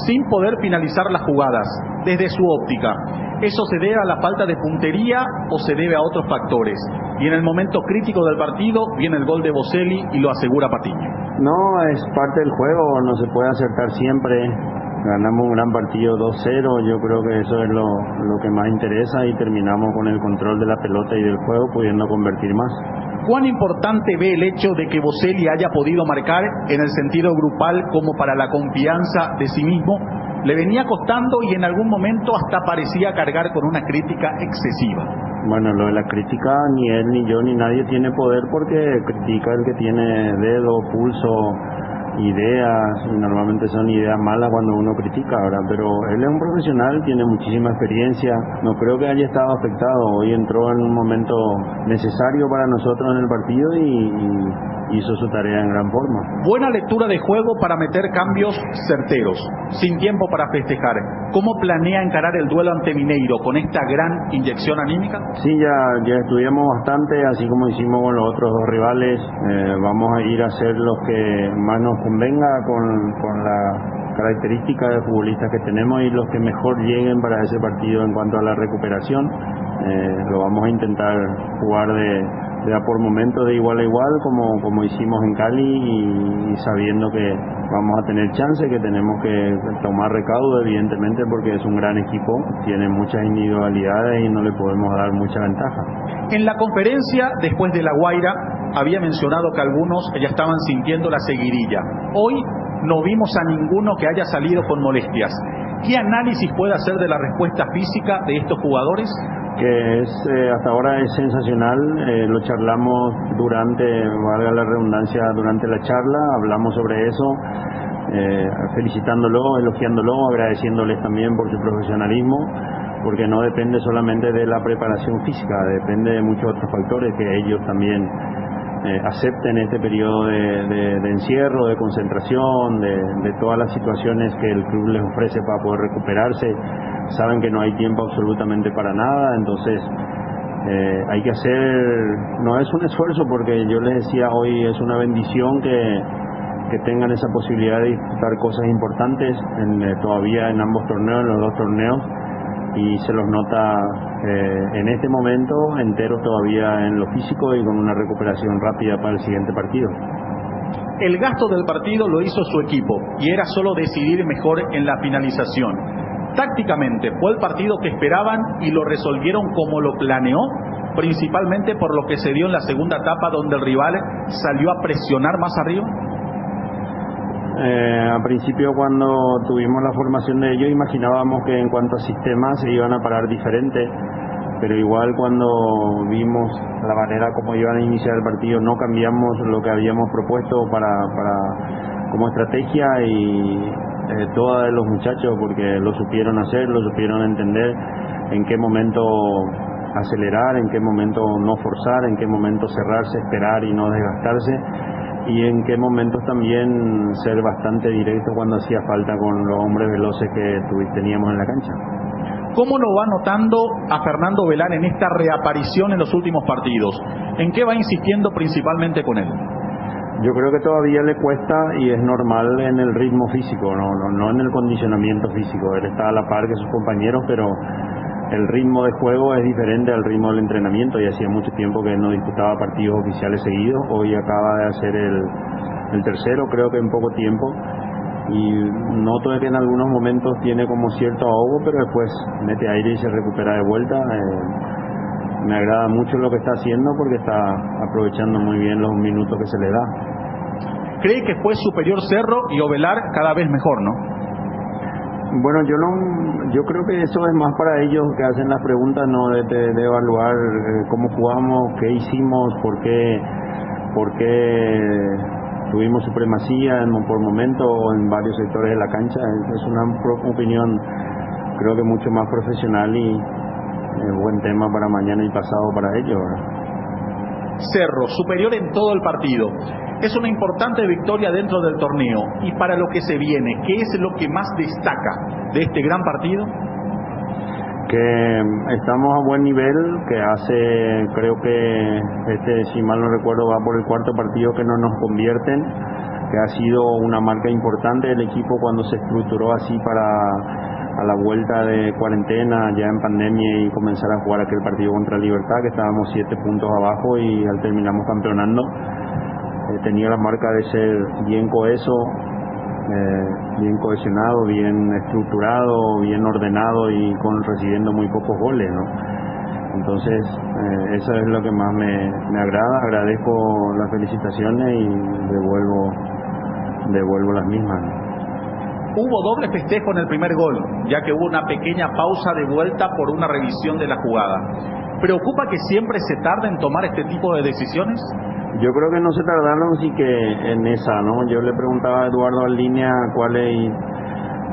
sin poder finalizar las jugadas, desde su óptica. ¿Eso se debe a la falta de puntería o se debe a otros factores? Y en el momento crítico del partido viene el gol de Boselli y lo asegura Patiño. No, es parte del juego, no se puede acertar siempre. Ganamos un gran partido 2-0, yo creo que eso es lo que más interesa y terminamos con el control de la pelota y del juego, pudiendo convertir más. ¿Cuán importante ve el hecho de que Boselli haya podido marcar en el sentido grupal como para la confianza de sí mismo? Le venía costando y en algún momento hasta parecía cargar con una crítica excesiva. Bueno, lo de la crítica ni él, ni yo, ni nadie tiene poder porque critica el que tiene dedo, pulso, ideas, y normalmente son ideas malas cuando uno critica ahora, pero él es un profesional, tiene muchísima experiencia, no creo que haya estado afectado, hoy entró en un momento necesario para nosotros en el partido y hizo su tarea en gran forma. Buena lectura de juego para meter cambios certeros, sin tiempo para festejar. ¿Cómo planea encarar el duelo ante Mineiro con esta gran inyección anímica? Sí, ya estudiamos bastante, así como hicimos con los otros 2 rivales, vamos a ir a hacer los que más nos convenga con la característica de futbolistas que tenemos y los que mejor lleguen para ese partido en cuanto a la recuperación. Lo vamos a intentar jugar de a por momentos de igual a igual como hicimos en Cali y sabiendo que vamos a tener chance, que tenemos que tomar recaudo evidentemente porque es un gran equipo, tiene muchas individualidades y no le podemos dar mucha ventaja. En la conferencia después de La Guaira había mencionado que algunos ya estaban sintiendo la seguidilla. Hoy no vimos a ninguno que haya salido con molestias. ¿Qué análisis puede hacer de la respuesta física de estos jugadores? Que hasta ahora es sensacional, lo charlamos valga la redundancia, durante la charla, hablamos sobre eso, felicitándolo, elogiándolo, agradeciéndoles también por su profesionalismo, porque no depende solamente de la preparación física, depende de muchos otros factores que ellos también acepten este periodo de encierro, de concentración, de todas las situaciones que el club les ofrece para poder recuperarse. Saben que no hay tiempo absolutamente para nada, entonces hay que hacer, no es un esfuerzo porque yo les decía hoy, es una bendición que tengan esa posibilidad de disfrutar cosas importantes todavía en ambos torneos, en los 2 torneos, y se los nota en este momento enteros todavía en lo físico y con una recuperación rápida para el siguiente partido. El gasto del partido lo hizo su equipo y era solo decidir mejor en la finalización. Tácticamente, ¿fue el partido que esperaban y lo resolvieron como lo planeó? Principalmente por lo que se dio en la segunda etapa donde el rival salió a presionar más arriba. Al principio, cuando tuvimos la formación de ellos, imaginábamos que en cuanto a sistemas se iban a parar diferente, pero igual cuando vimos la manera como iban a iniciar el partido no cambiamos lo que habíamos propuesto para como estrategia y todos de los muchachos, porque lo supieron hacer, lo supieron entender en qué momento acelerar, en qué momento no forzar, en qué momento cerrarse, esperar y no desgastarse, y en qué momentos también ser bastante directo cuando hacía falta con los hombres veloces que teníamos en la cancha. ¿Cómo lo va notando a Fernando Velar en esta reaparición en los últimos partidos? ¿En qué va insistiendo principalmente con él? Yo creo que todavía le cuesta y es normal en el ritmo físico, no en el condicionamiento físico. Él está a la par que sus compañeros, pero el ritmo de juego es diferente al ritmo del entrenamiento y hacía mucho tiempo que no disputaba partidos oficiales seguidos. Hoy acaba de hacer el tercero, creo que en poco tiempo, y noto que en algunos momentos tiene como cierto ahogo, pero después mete aire y se recupera de vuelta. Me agrada mucho lo que está haciendo porque está aprovechando muy bien los minutos que se le da. ¿Cree que fue superior Cerro y Ovelar cada vez mejor, no? Bueno, yo creo que eso es más para ellos que hacen las preguntas, no de evaluar cómo jugamos, qué hicimos, por qué tuvimos supremacía por momento en varios sectores de la cancha. Es una opinión creo que mucho más profesional y buen tema para mañana y pasado para ellos, ¿verdad? Cerro, superior en todo el partido. Es una importante victoria dentro del torneo. Y para lo que se viene, ¿qué es lo que más destaca de este gran partido? Que estamos a buen nivel, que hace, creo que si mal no recuerdo, va por el cuarto partido que no nos convierten, que ha sido una marca importante del equipo cuando se estructuró así a la vuelta de cuarentena, ya en pandemia, y comenzar a jugar aquel partido contra Libertad, que estábamos 7 puntos abajo y al terminamos campeonando. Tenía la marca de ser bien coheso, bien cohesionado, bien estructurado, bien ordenado y recibiendo muy pocos goles, ¿no? Entonces, eso es lo que más me agrada. Agradezco las felicitaciones y devuelvo las mismas, ¿no? Hubo doble festejo en el primer gol, ya que hubo una pequeña pausa de vuelta por una revisión de la jugada. ¿Preocupa que siempre se tarde en tomar este tipo de decisiones? Yo creo que no se tardaron, sí que en esa, ¿no? Yo le preguntaba a Eduardo en línea cuál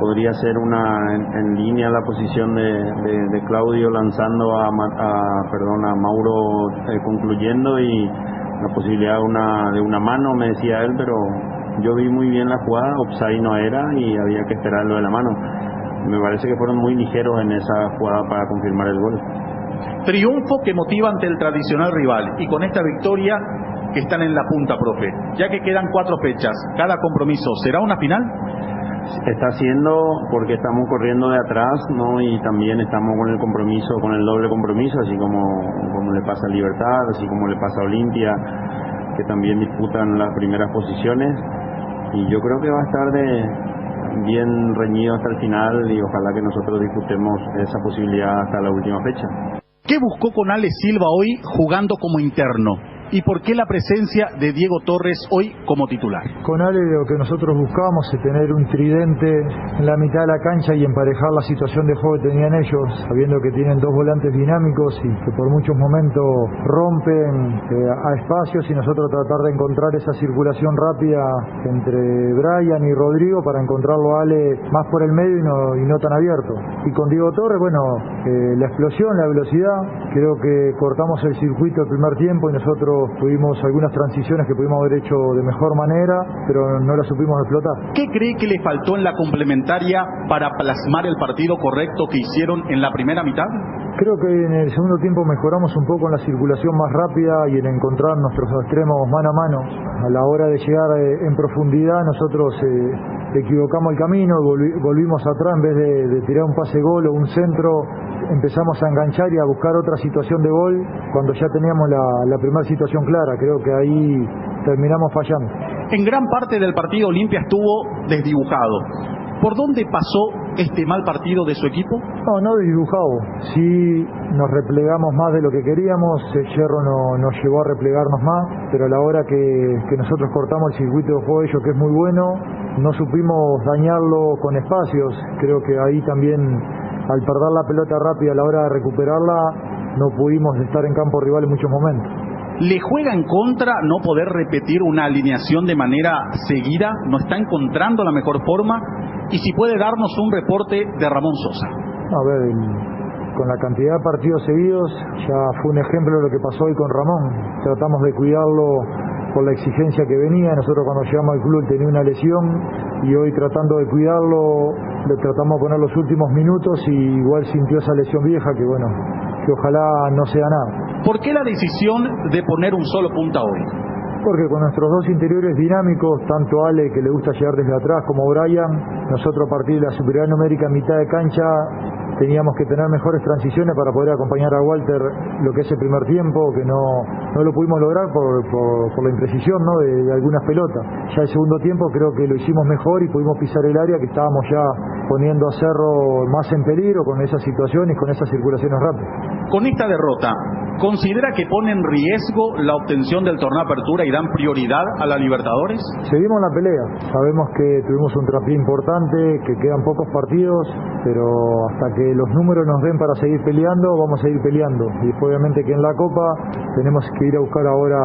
podría ser en línea la posición de Claudio lanzando a Mauro concluyendo, y la posibilidad de una mano, me decía él, pero yo vi muy bien la jugada, offside no era y había que esperar lo de la mano. Me parece que fueron muy ligeros en esa jugada para confirmar el gol. Triunfo que motiva ante el tradicional rival, y con esta victoria que están en la punta, profe, ya que quedan 4 fechas, cada compromiso, ¿será una final? Está siendo, porque estamos corriendo de atrás, ¿no? Y también estamos con el compromiso, con el doble compromiso, así como le pasa a Libertad, así como le pasa a Olimpia, que también disputan las primeras posiciones, y yo creo que va a estar bien reñido hasta el final, y ojalá que nosotros disputemos esa posibilidad hasta la última fecha. ¿Qué buscó con Ale Silva hoy jugando como interno? ¿Y por qué la presencia de Diego Torres hoy como titular? Con Ale lo que nosotros buscamos es tener un tridente en la mitad de la cancha y emparejar la situación de juego que tenían ellos, sabiendo que tienen 2 volantes dinámicos y que por muchos momentos rompen a espacios, y nosotros tratar de encontrar esa circulación rápida entre Brian y Rodrigo para encontrarlo a Ale más por el medio y no tan abierto. Y con Diego Torres, la explosión, la velocidad, creo que cortamos el circuito el primer tiempo y nosotros tuvimos algunas transiciones que pudimos haber hecho de mejor manera, pero no las supimos explotar. ¿Qué cree que le faltó en la complementaria para plasmar el partido correcto que hicieron en la primera mitad? Creo que en el segundo tiempo mejoramos un poco en la circulación más rápida y en encontrar nuestros extremos mano a mano. A la hora de llegar en profundidad, nosotros equivocamos el camino, volvimos atrás, en vez de tirar un pase gol o un centro, empezamos a enganchar y a buscar otra situación de gol cuando ya teníamos la primera situación clara. Creo que ahí terminamos fallando. En gran parte del partido Olimpia estuvo desdibujado. ¿Por dónde pasó este mal partido de su equipo? No desdibujado. Sí nos replegamos más de lo que queríamos. El Hierro nos llevó a replegarnos más, pero a la hora que nosotros cortamos el circuito de juego de ellos, que es muy bueno, no supimos dañarlo con espacios. Creo que ahí también, al perder la pelota rápida a la hora de recuperarla, no pudimos estar en campo rival en muchos momentos. ¿Le juega en contra no poder repetir una alineación de manera seguida? ¿No está encontrando la mejor forma? Y si puede darnos un reporte de Ramón Sosa. A ver, con la cantidad de partidos seguidos, ya fue un ejemplo de lo que pasó hoy con Ramón. Tratamos de cuidarlo por la exigencia que venía. Nosotros cuando llegamos al club tenía una lesión y hoy tratando de cuidarlo, le tratamos de poner los últimos minutos y igual sintió esa lesión vieja que bueno, que ojalá no sea nada. ¿Por qué la decisión de poner un solo punta hoy? Porque con nuestros dos interiores dinámicos, tanto Ale, que le gusta llegar desde atrás, como Brian, nosotros a partir de la superioridad numérica en mitad de cancha teníamos que tener mejores transiciones para poder acompañar a Walter lo que es el primer tiempo, que no lo pudimos lograr por la imprecisión, ¿no?, de algunas pelotas. Ya el segundo tiempo creo que lo hicimos mejor y pudimos pisar el área, que estábamos ya poniendo a Cerro más en peligro con esas situaciones, con esas circulaciones rápidas. Con esta derrota, ¿considera que pone en riesgo la obtención del torneo Apertura y dan prioridad a la Libertadores? Seguimos la pelea. Sabemos que tuvimos un traspié importante, que quedan pocos partidos, pero hasta que los números nos den para seguir peleando, vamos a seguir peleando. Y después, obviamente, que en la Copa tenemos que ir a buscar ahora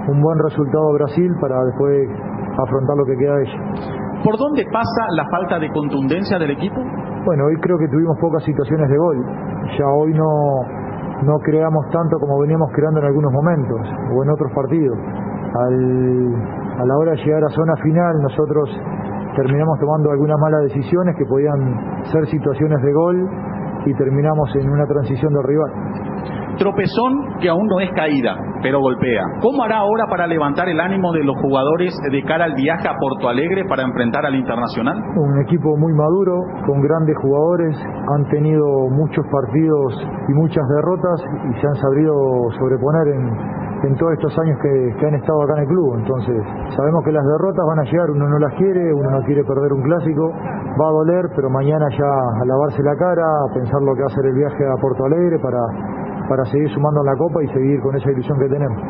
un buen resultado a Brasil para después afrontar lo que queda de ella. ¿Por dónde pasa la falta de contundencia del equipo? Bueno, hoy creo que tuvimos pocas situaciones de gol. Ya hoy no creamos tanto como veníamos creando en algunos momentos o en otros partidos. A la hora de llegar a zona final, nosotros terminamos tomando algunas malas decisiones que podían ser situaciones de gol y terminamos en una transición del rival. Tropezón que aún no es caída, pero golpea. ¿Cómo hará ahora para levantar el ánimo de los jugadores de cara al viaje a Porto Alegre para enfrentar al Internacional? Un equipo muy maduro, con grandes jugadores, han tenido muchos partidos y muchas derrotas y se han sabido sobreponer en todos estos años que han estado acá en el club. Entonces sabemos que las derrotas van a llegar, uno no las quiere, uno no quiere perder un clásico, va a doler, pero mañana ya a lavarse la cara, a pensar lo que va a ser el viaje a Porto Alegre para seguir sumando en la Copa y seguir con esa ilusión que tenemos.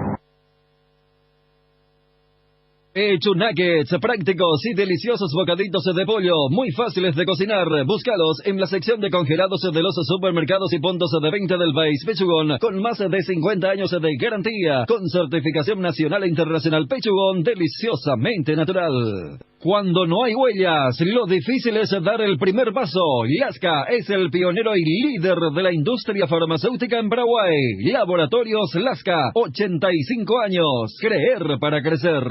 Hecho nuggets, prácticos y deliciosos bocaditos de pollo, muy fáciles de cocinar. Búscalos en la sección de congelados de los supermercados y puntos de venta del país. Pechugón, con más de 50 años de garantía, con certificación nacional e internacional. Pechugón, deliciosamente natural. Cuando no hay huellas, lo difícil es dar el primer paso. Lasca es el pionero y líder de la industria farmacéutica en Paraguay. Laboratorios Lasca, 85 años. Creer para crecer.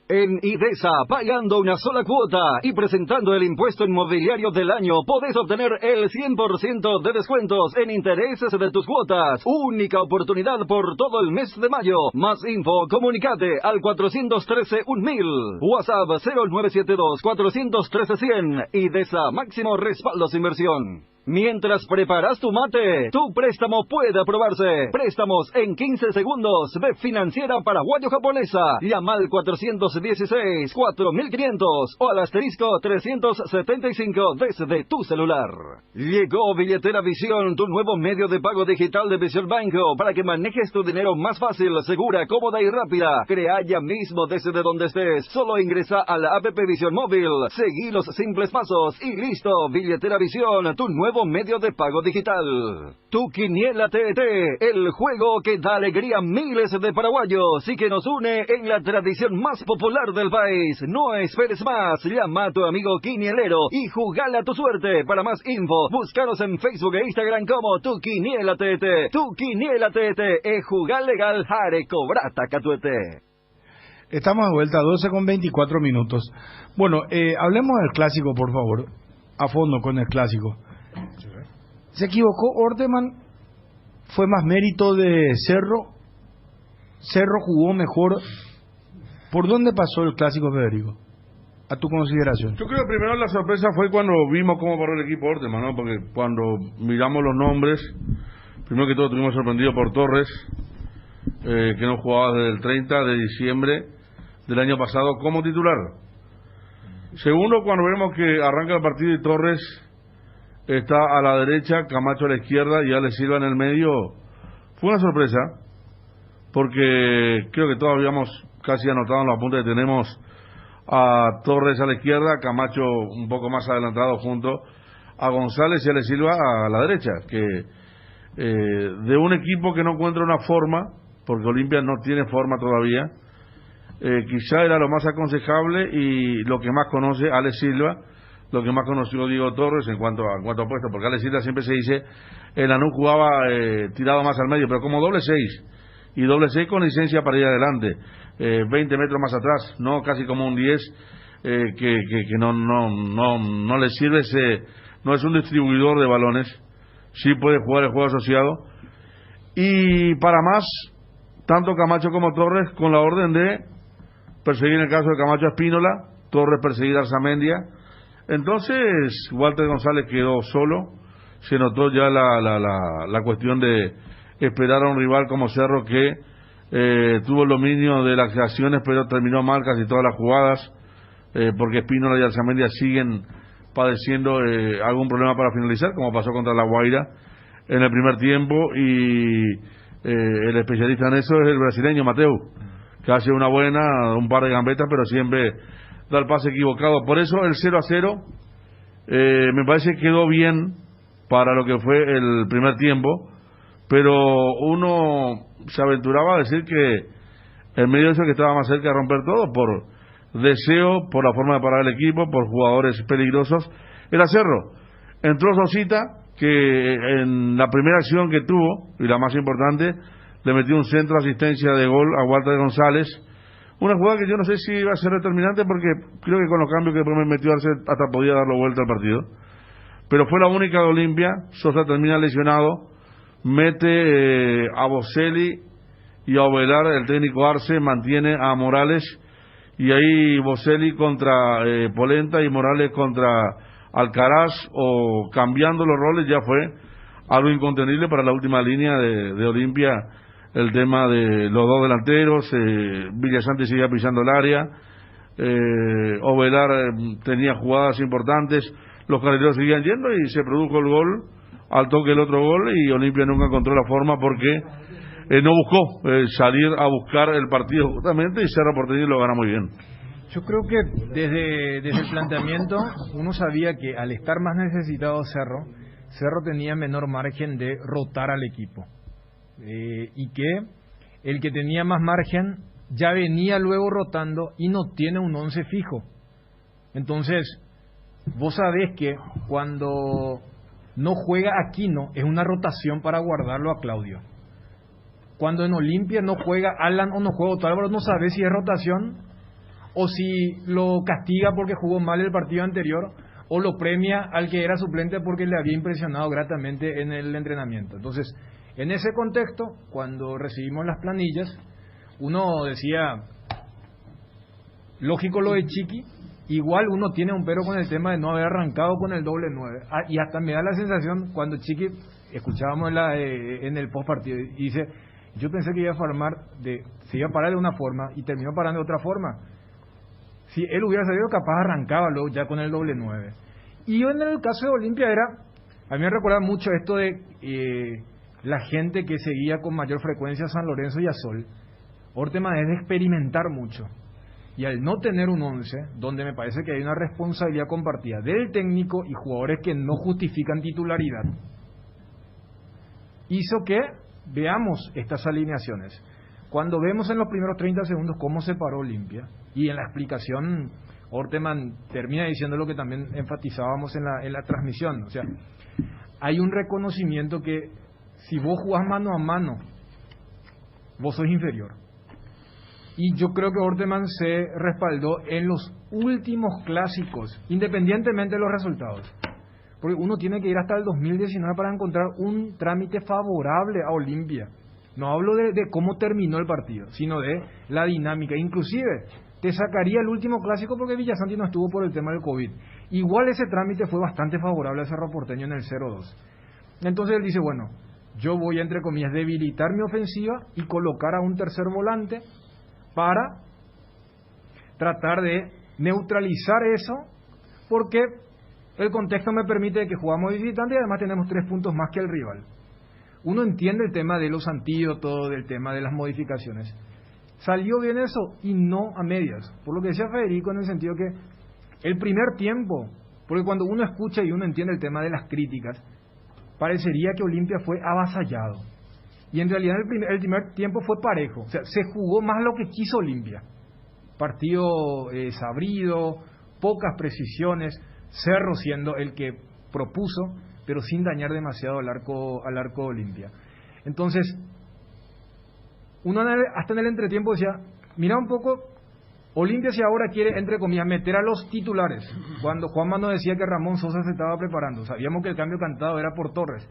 En IDESA, pagando una sola cuota y presentando el impuesto inmobiliario del año, podés obtener el 100% de descuentos en intereses de tus cuotas. Única oportunidad por todo el mes de mayo. Más info, comunicate al 413-1000. WhatsApp 0972-413-100. IDESA, máximo respaldo sin inversión. Mientras preparas tu mate, tu préstamo puede aprobarse. Préstamos en 15 segundos de Financiera Paraguayo-Japonesa. Llama al 416-4500 o al asterisco 375 desde tu celular. Llegó Billetera Visión, tu nuevo medio de pago digital de Visión Banco, para que manejes tu dinero más fácil, segura, cómoda y rápida. Crea ya mismo desde donde estés. Solo ingresa a la app Visión Móvil, seguí los simples pasos y listo. Billetera Visión, tu nuevo medio de pago digital. Tu Quiniela TT, el juego que da alegría a miles de paraguayos y que nos une en la tradición más popular del país. No esperes más, llama a tu amigo quinielero y jugala tu suerte. Para más info, búscanos en Facebook e Instagram como Tu Quiniela TT. Tu Quiniela TT, jugar legal, jare cobrata catuete. Estamos de vuelta, 12:24. Bueno, hablemos del clásico, por favor. A fondo con el clásico. Se equivocó Orteman, fue más mérito de Cerro. Cerro jugó mejor. ¿Por dónde pasó el clásico, Federico? A tu consideración. Yo creo que primero la sorpresa fue cuando vimos cómo paró el equipo Orteman, ¿no? Porque cuando miramos los nombres, primero que todo estuvimos sorprendidos por Torres, que no jugaba desde el 30 de diciembre del año pasado como titular. Segundo, cuando vemos que arranca el partido y Torres está a la derecha, Camacho a la izquierda y Ale Silva en el medio, fue una sorpresa, porque creo que todos habíamos casi anotado en la punta que tenemos a Torres a la izquierda, Camacho un poco más adelantado junto a González y Ale Silva a la derecha, que de un equipo que no encuentra una forma, porque Olimpia no tiene forma todavía. Quizá era lo más aconsejable y lo que más conoce Alex Silva, lo que más conoció Diego Torres en cuanto a puesto, porque Alex Silva siempre se dice, el Lanús jugaba tirado más al medio, pero como doble 6, y doble 6 con licencia para ir adelante, 20 metros más atrás, no casi como un 10, que no le sirve, no es un distribuidor de balones, sí puede jugar el juego asociado, y para más, tanto Camacho como Torres con la orden de perseguir, en el caso de Camacho, a Espínola, Torres perseguir a Arzamendia. Entonces Walter González quedó solo, se notó ya la cuestión de esperar a un rival como Cerro, que tuvo el dominio de las acciones, pero terminó mal casi todas las jugadas, porque Espínola y Arzamendia siguen padeciendo algún problema para finalizar, como pasó contra La Guaira en el primer tiempo, y el especialista en eso es el brasileño Mateu, que hace un par de gambetas, pero siempre da el pase equivocado. Por eso el 0-0 me parece que quedó bien para lo que fue el primer tiempo, pero uno se aventuraba a decir que en medio de eso, que estaba más cerca de romper todo por deseo, por la forma de parar el equipo, por jugadores peligrosos. El Cerro entró Sosita, que en la primera acción que tuvo, y la más importante, le metió un centro de asistencia de gol a Walter González, una jugada que yo no sé si iba a ser determinante, porque creo que con los cambios que después me metió hasta podía darlo vuelta al partido, pero fue la única de Olimpia. Sosa termina lesionado, mete a Boselli y a Ovelar, el técnico Arce mantiene a Morales, y ahí Boselli contra Polenta y Morales contra Alcaraz, o cambiando los roles, ya fue algo incontenible para la última línea de Olimpia, el tema de los dos delanteros. Villasanti seguía pisando el área, Ovelar tenía jugadas importantes, los carrileros seguían yendo y se produjo el gol, al toque el otro gol, y Olimpia nunca encontró la forma porque no buscó salir a buscar el partido justamente, y Cerro Porteño lo gana muy bien. Yo creo que desde el planteamiento uno sabía que al estar más necesitado Cerro tenía menor margen de rotar al equipo, y que el que tenía más margen ya venía luego rotando y no tiene un 11 fijo. Entonces vos sabés que cuando no juega Aquino es una rotación para guardarlo a Claudio. Cuando en Olimpia no juega Alan o no juega Otálvaro, no sabés si es rotación o si lo castiga porque jugó mal el partido anterior, o lo premia al que era suplente porque le había impresionado gratamente en el entrenamiento. Entonces, en ese contexto, cuando recibimos las planillas, uno decía, lógico lo de Chiqui, igual uno tiene un pero con el tema de no haber arrancado con el doble 9, y hasta me da la sensación, cuando Chiqui, escuchábamos en el post partido, y dice, yo pensé que iba se iba a parar de una forma y terminó parando de otra forma. Si él hubiera salido capaz, arrancaba luego ya con el doble 9. Y yo en el caso de Olimpia a mí me recuerda mucho esto de la gente que seguía con mayor frecuencia a San Lorenzo y a Sol. Orteman es de experimentar mucho, y al no tener un 11, donde me parece que hay una responsabilidad compartida del técnico y jugadores que no justifican titularidad, hizo que veamos estas alineaciones. Cuando vemos en los primeros 30 segundos cómo se paró Olimpia, y en la explicación Orteman termina diciendo lo que también enfatizábamos en la transmisión, o sea, hay un reconocimiento que si vos jugás mano a mano, vos sos inferior. Y yo creo que Orteman se respaldó en los últimos clásicos, independientemente de los resultados. Porque uno tiene que ir hasta el 2019 para encontrar un trámite favorable a Olimpia. No hablo de cómo terminó el partido, sino de la dinámica. Inclusive, te sacaría el último clásico porque Villasanti no estuvo por el tema del COVID. Igual ese trámite fue bastante favorable a Cerro Porteño en el 0-2. Entonces él dice, bueno, yo voy a, entre comillas, debilitar mi ofensiva y colocar a un tercer volante para tratar de neutralizar eso, porque el contexto me permite que jugamos visitante y además tenemos 3 puntos más que el rival. Uno entiende el tema de los antídotos, del tema de las modificaciones. Salió bien eso, y no a medias. Por lo que decía Federico, en el sentido que el primer tiempo, porque cuando uno escucha y uno entiende el tema de las críticas, parecería que Olimpia fue avasallado. Y en realidad el primer tiempo fue parejo. O sea, se jugó más lo que quiso Olimpia. Partido sabrido, pocas precisiones, Cerro siendo el que propuso, pero sin dañar demasiado al arco de Olimpia. Entonces, uno hasta en el entretiempo decía, mira un poco, Olimpia si ahora quiere, entre comillas, meter a los titulares. Cuando Juanma nos decía que Ramón Sosa se estaba preparando, sabíamos que el cambio cantado era por Torres.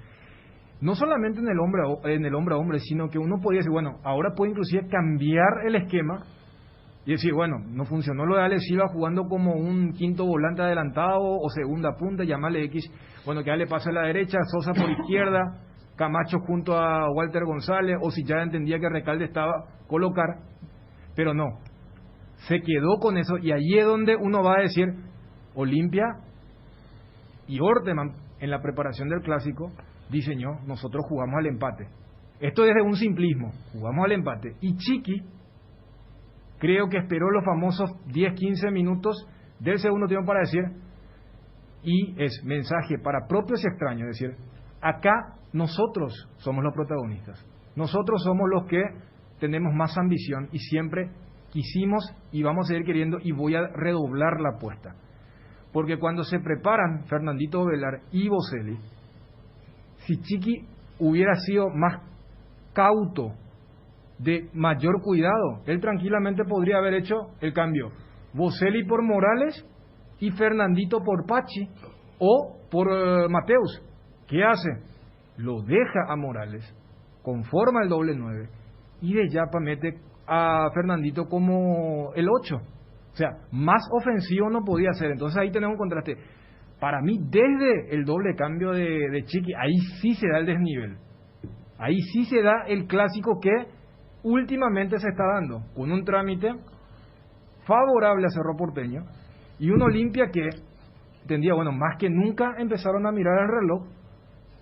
No solamente en el hombre a hombre, sino que uno podía decir, bueno, ahora puede inclusive cambiar el esquema y decir, bueno, no funcionó lo de Alex Silva jugando como un quinto volante adelantado o segunda punta, llamarle X, bueno, que ya le pase a la derecha, Sosa por izquierda, Camacho junto a Walter González, o si ya entendía que Recalde estaba, colocar, pero no, se quedó con eso, y allí es donde uno va a decir, Olimpia y Orteman en la preparación del clásico diseñó, nosotros jugamos al empate. Esto es de un simplismo, jugamos al empate. Y Chiqui, creo que esperó los famosos 10-15 minutos del segundo tiempo para decir, y es mensaje para propios y extraños, es decir, acá nosotros somos los protagonistas, nosotros somos los que tenemos más ambición y siempre quisimos y vamos a seguir queriendo y voy a redoblar la apuesta. Porque cuando se preparan Fernandito Velar y Boselli, si Chiqui hubiera sido más cauto, de mayor cuidado, él tranquilamente podría haber hecho el cambio. Boselli por Morales y Fernandito por Pachi o por Mateus. ¿Qué hace? Lo deja a Morales, conforma el doble 9 y de Yapa mete a Fernandito como el 8. O sea, más ofensivo no podía ser. Entonces ahí tenemos un contraste. Para mí, desde el doble cambio de Chiqui, ahí sí se da el desnivel. Ahí sí se da el clásico que últimamente se está dando, con un trámite favorable a Cerro Porteño y un Olimpia que entendía, bueno, más que nunca empezaron a mirar el reloj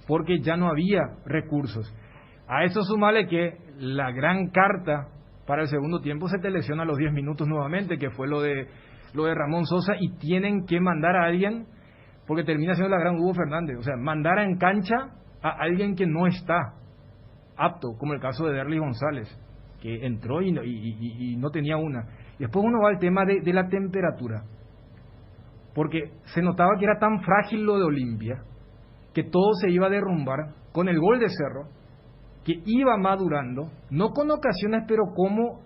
porque ya no había recursos. A eso sumale que la gran carta para el segundo tiempo se te lesiona a los 10 minutos nuevamente, que fue lo de Ramón Sosa, y tienen que mandar a alguien, porque termina siendo la gran Hugo Fernández, o sea, mandar en cancha a alguien que no está apto, como el caso de Derly González, que entró y no tenía una. Y después uno va al tema de la temperatura, porque se notaba que era tan frágil lo de Olimpia, que todo se iba a derrumbar con el gol de Cerro, que iba madurando, no con ocasiones, pero como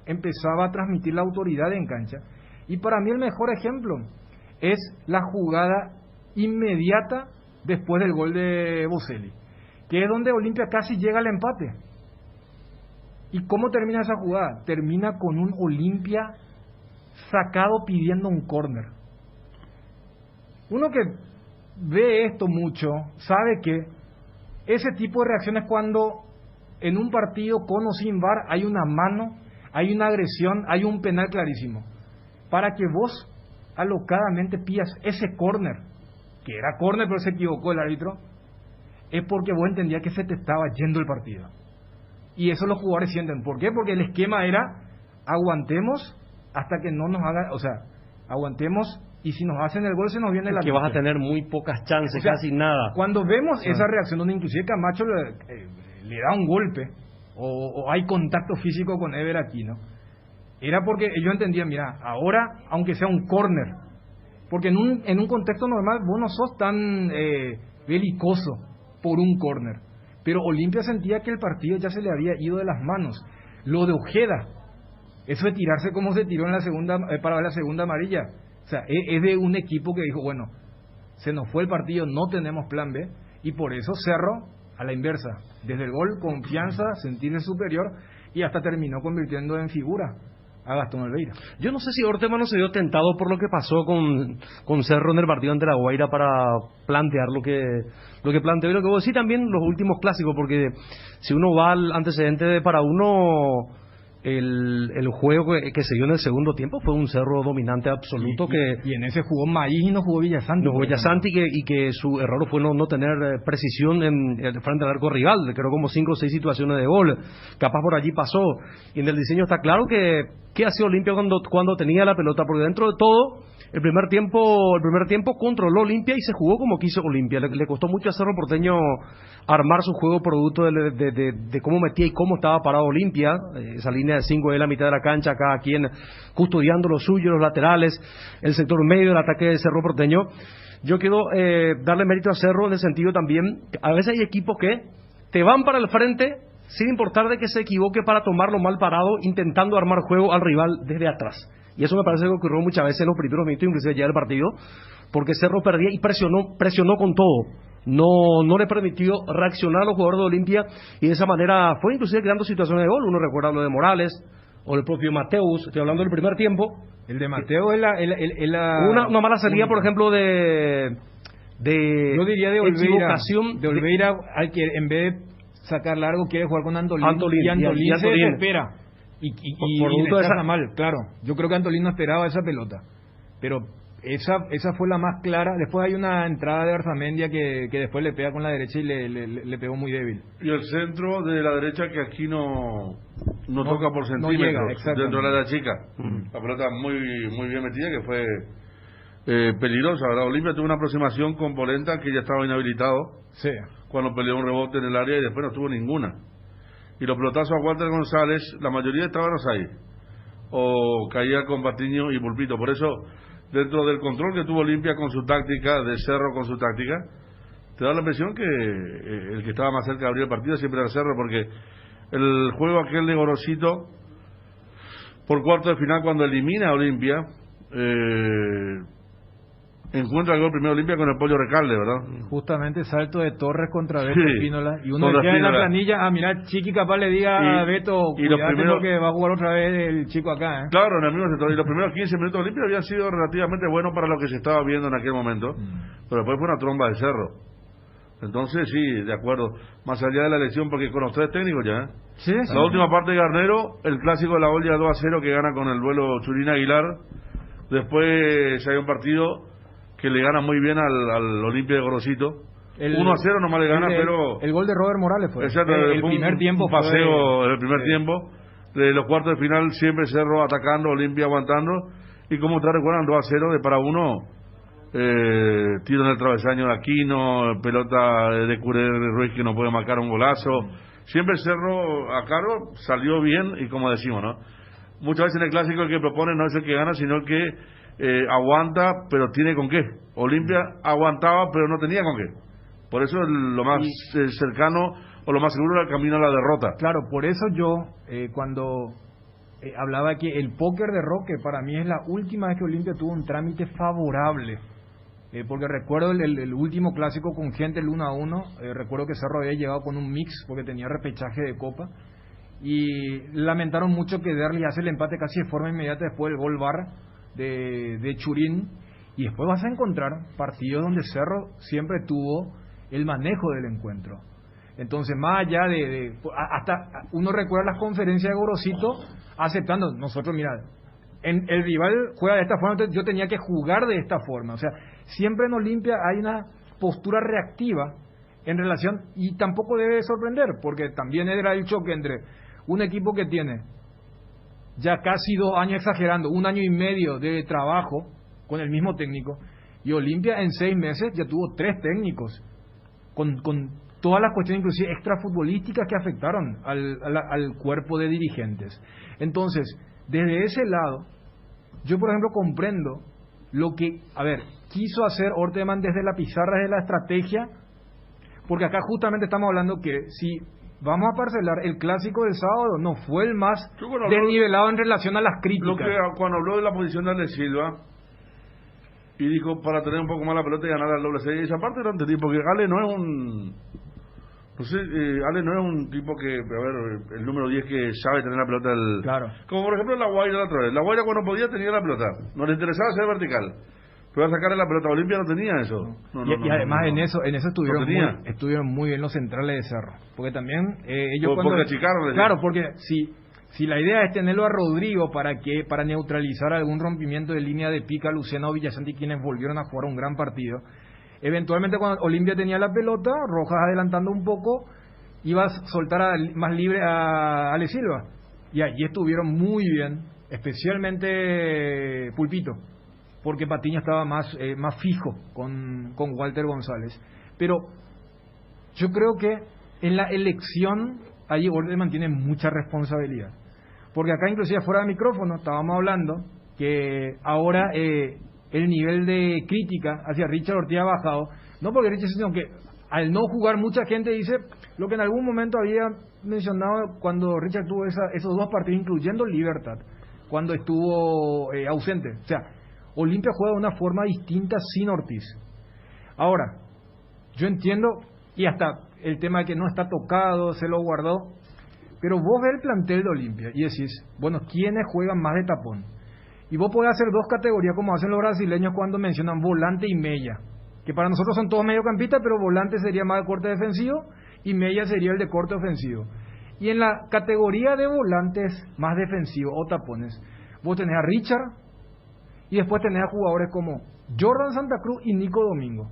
empezaba a transmitir la autoridad en cancha. Y para mí el mejor ejemplo es la jugada inmediata después del gol de Boselli, que es donde Olimpia casi llega al empate. ¿Y cómo termina esa jugada? Termina con un Olimpia sacado pidiendo un córner. Uno que ve esto mucho sabe que ese tipo de reacciones, cuando en un partido con o sin VAR hay una mano, hay una agresión, hay un penal clarísimo, para que vos alocadamente pidas ese córner, que era córner pero se equivocó el árbitro, es porque vos entendías que se te estaba yendo el partido. Y eso los jugadores sienten. ¿Por qué? Porque el esquema era aguantemos hasta que no nos haga, o sea, aguantemos y si nos hacen el gol se nos viene la... Que vas a tener muy pocas chances, o sea, casi nada. Cuando vemos esa reacción donde inclusive Camacho le da un golpe o hay contacto físico con Ever Aquino, era porque ellos entendían, mira, ahora aunque sea un córner, porque en un contexto normal vos no sos tan belicoso por un córner, pero Olimpia sentía que el partido ya se le había ido de las manos. Lo de Ojeda, eso de tirarse como se tiró en la segunda para la segunda amarilla, o sea, es de un equipo que dijo, bueno, se nos fue el partido, no tenemos plan B, y por eso Cerro a la inversa, desde el gol, confianza, sentirse superior, y hasta terminó convirtiendo en figura a Gastón Alveira. Yo no sé si Orteman no se vio tentado por lo que pasó con Cerro en el partido ante La Guaira para plantear lo que planteó y lo que vos decís también los últimos clásicos, porque si uno va al antecedente para uno, el juego que se dio en el segundo tiempo fue un Cerro dominante absoluto, y en ese jugó Maíz y no jugó Villasanti. No jugó Villasanti y que su error fue no tener precisión frente al arco rival, creo como 5 o 6 situaciones de gol, capaz por allí pasó. Y en el diseño está claro que hacía Olimpia cuando tenía la pelota, porque dentro de todo El primer tiempo controló Olimpia y se jugó como quiso Olimpia. Le costó mucho a Cerro Porteño armar su juego producto de cómo metía y cómo estaba parado Olimpia. Esa línea de 5 de la mitad de la cancha, cada quien custodiando lo suyo, los laterales, el sector medio del ataque de Cerro Porteño. Yo quiero darle mérito a Cerro en el sentido también, a veces hay equipos que te van para el frente sin importar de que se equivoque para tomarlo mal parado, intentando armar juego al rival desde atrás. Y eso me parece que ocurrió muchas veces en los primeros minutos, inclusive ya del partido, porque Cerro perdía y presionó con todo. No le permitió reaccionar a los jugadores de Olimpia y de esa manera fue inclusive creando situaciones de gol. Uno recuerda lo de Morales o el propio Mateus, estoy hablando del primer tiempo. El de Mateus es la una mala salida, por ejemplo, yo diría de Oliveira, al que en vez de sacar largo quiere jugar con Antolín y Antolín se desespera. Y rechaza mal, claro. Yo creo que Antolín no esperaba esa pelota. Pero esa fue la más clara. Después hay una entrada de Arzamendia que después le pega con la derecha y le pegó muy débil. Y el centro de la derecha que aquí no toca por centímetros dentro de la chica. La pelota muy bien metida, que fue peligrosa. Ahora Olimpia tuvo una aproximación con Polenta, que ya estaba inhabilitado. Sí. Cuando peleó un rebote en el área y después no tuvo ninguna. Y los pelotazos a Walter González, la mayoría estaban ahí, o caía con Patiño y Pulpito. Por eso, dentro del control que tuvo Olimpia con su táctica, de Cerro con su táctica, te da la impresión que el que estaba más cerca de abrir el partido siempre era Cerro, porque el juego aquel de Gorosito, por cuarto de final, cuando elimina a Olimpia, encuentra el gol primero Olimpia con el Pollo Recalde, ¿verdad? Justamente salto de Torres contra Beto Espínola. Y uno decía en la planilla, mira, Chiqui capaz le diga a Beto, cuídate porque va a jugar otra vez el chico acá, ¿eh? Claro, en el mismo sector. Y los primeros 15 minutos de Olimpia habían sido relativamente buenos para lo que se estaba viendo en aquel momento, pero después fue una tromba de Cerro. Entonces, sí, de acuerdo. Más allá de la elección, porque con los tres técnicos ya, Sí. La última parte de Garnero, el clásico de la olla 2-0 que gana con el duelo Churín-Aguilar. Después hay un partido que le gana muy bien al Olimpia de Gorosito. 1-0 nomás le gana, pero... El gol de Robert Morales fue. Exacto, el primer tiempo fue... paseo en el primer tiempo. De los cuartos de final siempre Cerro atacando, Olimpia aguantando. Y como ustedes recuerdan, 2-0 de para uno. Tiro en el travesaño de Aquino, pelota de Curé Ruiz que no puede marcar un golazo. Siempre Cerro a cargo salió bien y como decimos, ¿no? Muchas veces en el clásico el que propone no es el que gana, sino el que aguanta, pero tiene con qué. Olimpia aguantaba, pero no tenía con qué. Por eso lo más cercano o lo más seguro era el camino a la derrota. Claro, por eso yo, cuando hablaba que el póker de Roque, para mí es la última vez que Olimpia tuvo un trámite favorable. Porque recuerdo el último clásico con Gente, el 1-1, recuerdo que Cerro había llegado con un mix porque tenía repechaje de Copa. Y lamentaron mucho que Derli hace el empate casi de forma inmediata después del gol bar de Churín, y después vas a encontrar partidos donde Cerro siempre tuvo el manejo del encuentro. Entonces, más allá hasta uno recuerda las conferencias de Gorosito aceptando, nosotros, mira, el rival juega de esta forma, entonces yo tenía que jugar de esta forma. O sea, siempre en Olimpia hay una postura reactiva en relación, y tampoco debe sorprender, porque también era el choque entre un equipo que tiene ya casi 2 años, exagerando, 1 año y medio de trabajo con el mismo técnico, y Olimpia en 6 meses ya tuvo 3 técnicos con todas las cuestiones inclusive extrafutbolísticas que afectaron al cuerpo de dirigentes. Entonces, desde ese lado, yo por ejemplo comprendo lo que, quiso hacer Orteman desde la pizarra, desde la estrategia, porque acá justamente estamos hablando que si vamos a parcelar, el clásico del sábado no fue el más desnivelado en relación a las críticas. Lo que cuando habló de la posición de Ale Silva y dijo para tener un poco más la pelota y ganar al doble 6, esa parte no entendí, porque Ale no es un... No sé, Ale no es un tipo que, el número 10 que sabe tener la pelota Claro. Como por ejemplo La Guaira la otra vez. La Guaira cuando podía tenía la pelota. No le interesaba ser vertical. Pero a sacarle la pelota. Olimpia no tenía eso. Y además en eso estuvieron muy bien los centrales de Cerro. Porque también ellos porque achicaron. Claro, porque si la idea es tenerlo a Rodrigo para neutralizar algún rompimiento de línea de pica, Luciano o Villasanti, quienes volvieron a jugar un gran partido. Eventualmente cuando Olimpia tenía la pelota, Rojas adelantando un poco, iba a soltar más libre a Ale Silva. Y allí estuvieron muy bien, especialmente Pulpito. porque Patiño estaba más fijo con Walter González. Pero yo creo que en la elección ahí Ordeman tiene mucha responsabilidad, porque acá inclusive fuera de micrófono estábamos hablando que ahora el nivel de crítica hacia Richard Ortiz ha bajado, no porque Richard, sino que al no jugar mucha gente dice lo que en algún momento había mencionado cuando Richard tuvo esos 2 partidos, incluyendo Libertad, cuando estuvo ausente. O sea, Olimpia juega de una forma distinta sin Ortiz. Ahora, yo entiendo, y hasta el tema de que no está tocado, se lo guardó, pero vos ves el plantel de Olimpia y decís, bueno, ¿quiénes juegan más de tapón? Y vos podés hacer 2 categorías como hacen los brasileños cuando mencionan volante y media, que para nosotros son todos mediocampistas, pero volante sería más de corte defensivo y media sería el de corte ofensivo. Y en la categoría de volantes más defensivos o tapones, vos tenés a Richard y después tenés a jugadores como Jordan Santa Cruz y Nico Domingo.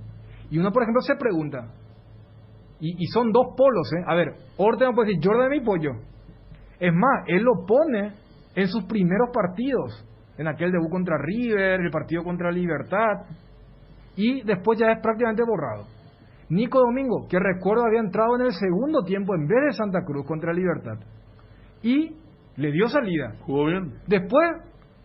Y uno, por ejemplo, se pregunta, y son 2 polos, a ver, Ortega puede decir, Jordan es mi pollo. Es más, él lo pone en sus primeros partidos, en aquel debut contra River, el partido contra Libertad, y después ya es prácticamente borrado. Nico Domingo, que recuerdo había entrado en el segundo tiempo en vez de Santa Cruz contra Libertad, y le dio salida. Jugó bien. Después,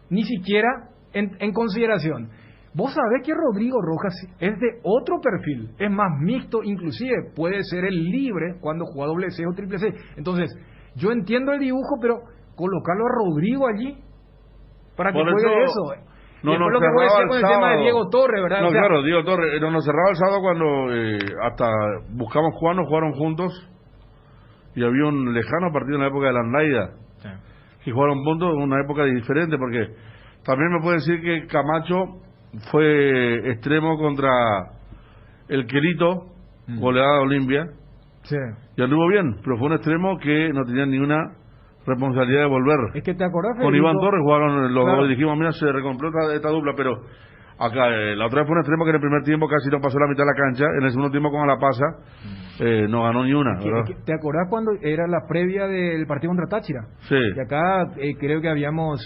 ni siquiera en consideración. Vos sabés que Rodrigo Rojas es de otro perfil, es más mixto, inclusive puede ser el libre cuando juega doble C o triple C. Entonces, yo entiendo el dibujo, pero colocarlo a Rodrigo allí para que juegue eso. No, y después lo que voy a decir con el tema de Diego Torres, ¿verdad? No, o sea, claro, Diego Torres. Nos cerraba el sábado cuando hasta buscamos jugaron juntos y había un lejano partido en la época de la Andaida. Sí. Y jugaron juntos en una época diferente, porque también me puede decir que Camacho fue extremo contra el Querito, goleada de Olimpia, sí. Y anduvo bien, pero fue un extremo que no tenía ninguna responsabilidad de volver. Es que te acordás, con Federico, Iván Torres jugaron los claro. dos y dijimos, mira, se recompró esta dupla, pero acá la otra vez fue un extremo que en el primer tiempo casi no pasó la mitad de la cancha, en el segundo tiempo como la pasa, no ganó ni una. ¿Te acordás cuando era la previa del partido contra Táchira? Sí. Y acá creo que habíamos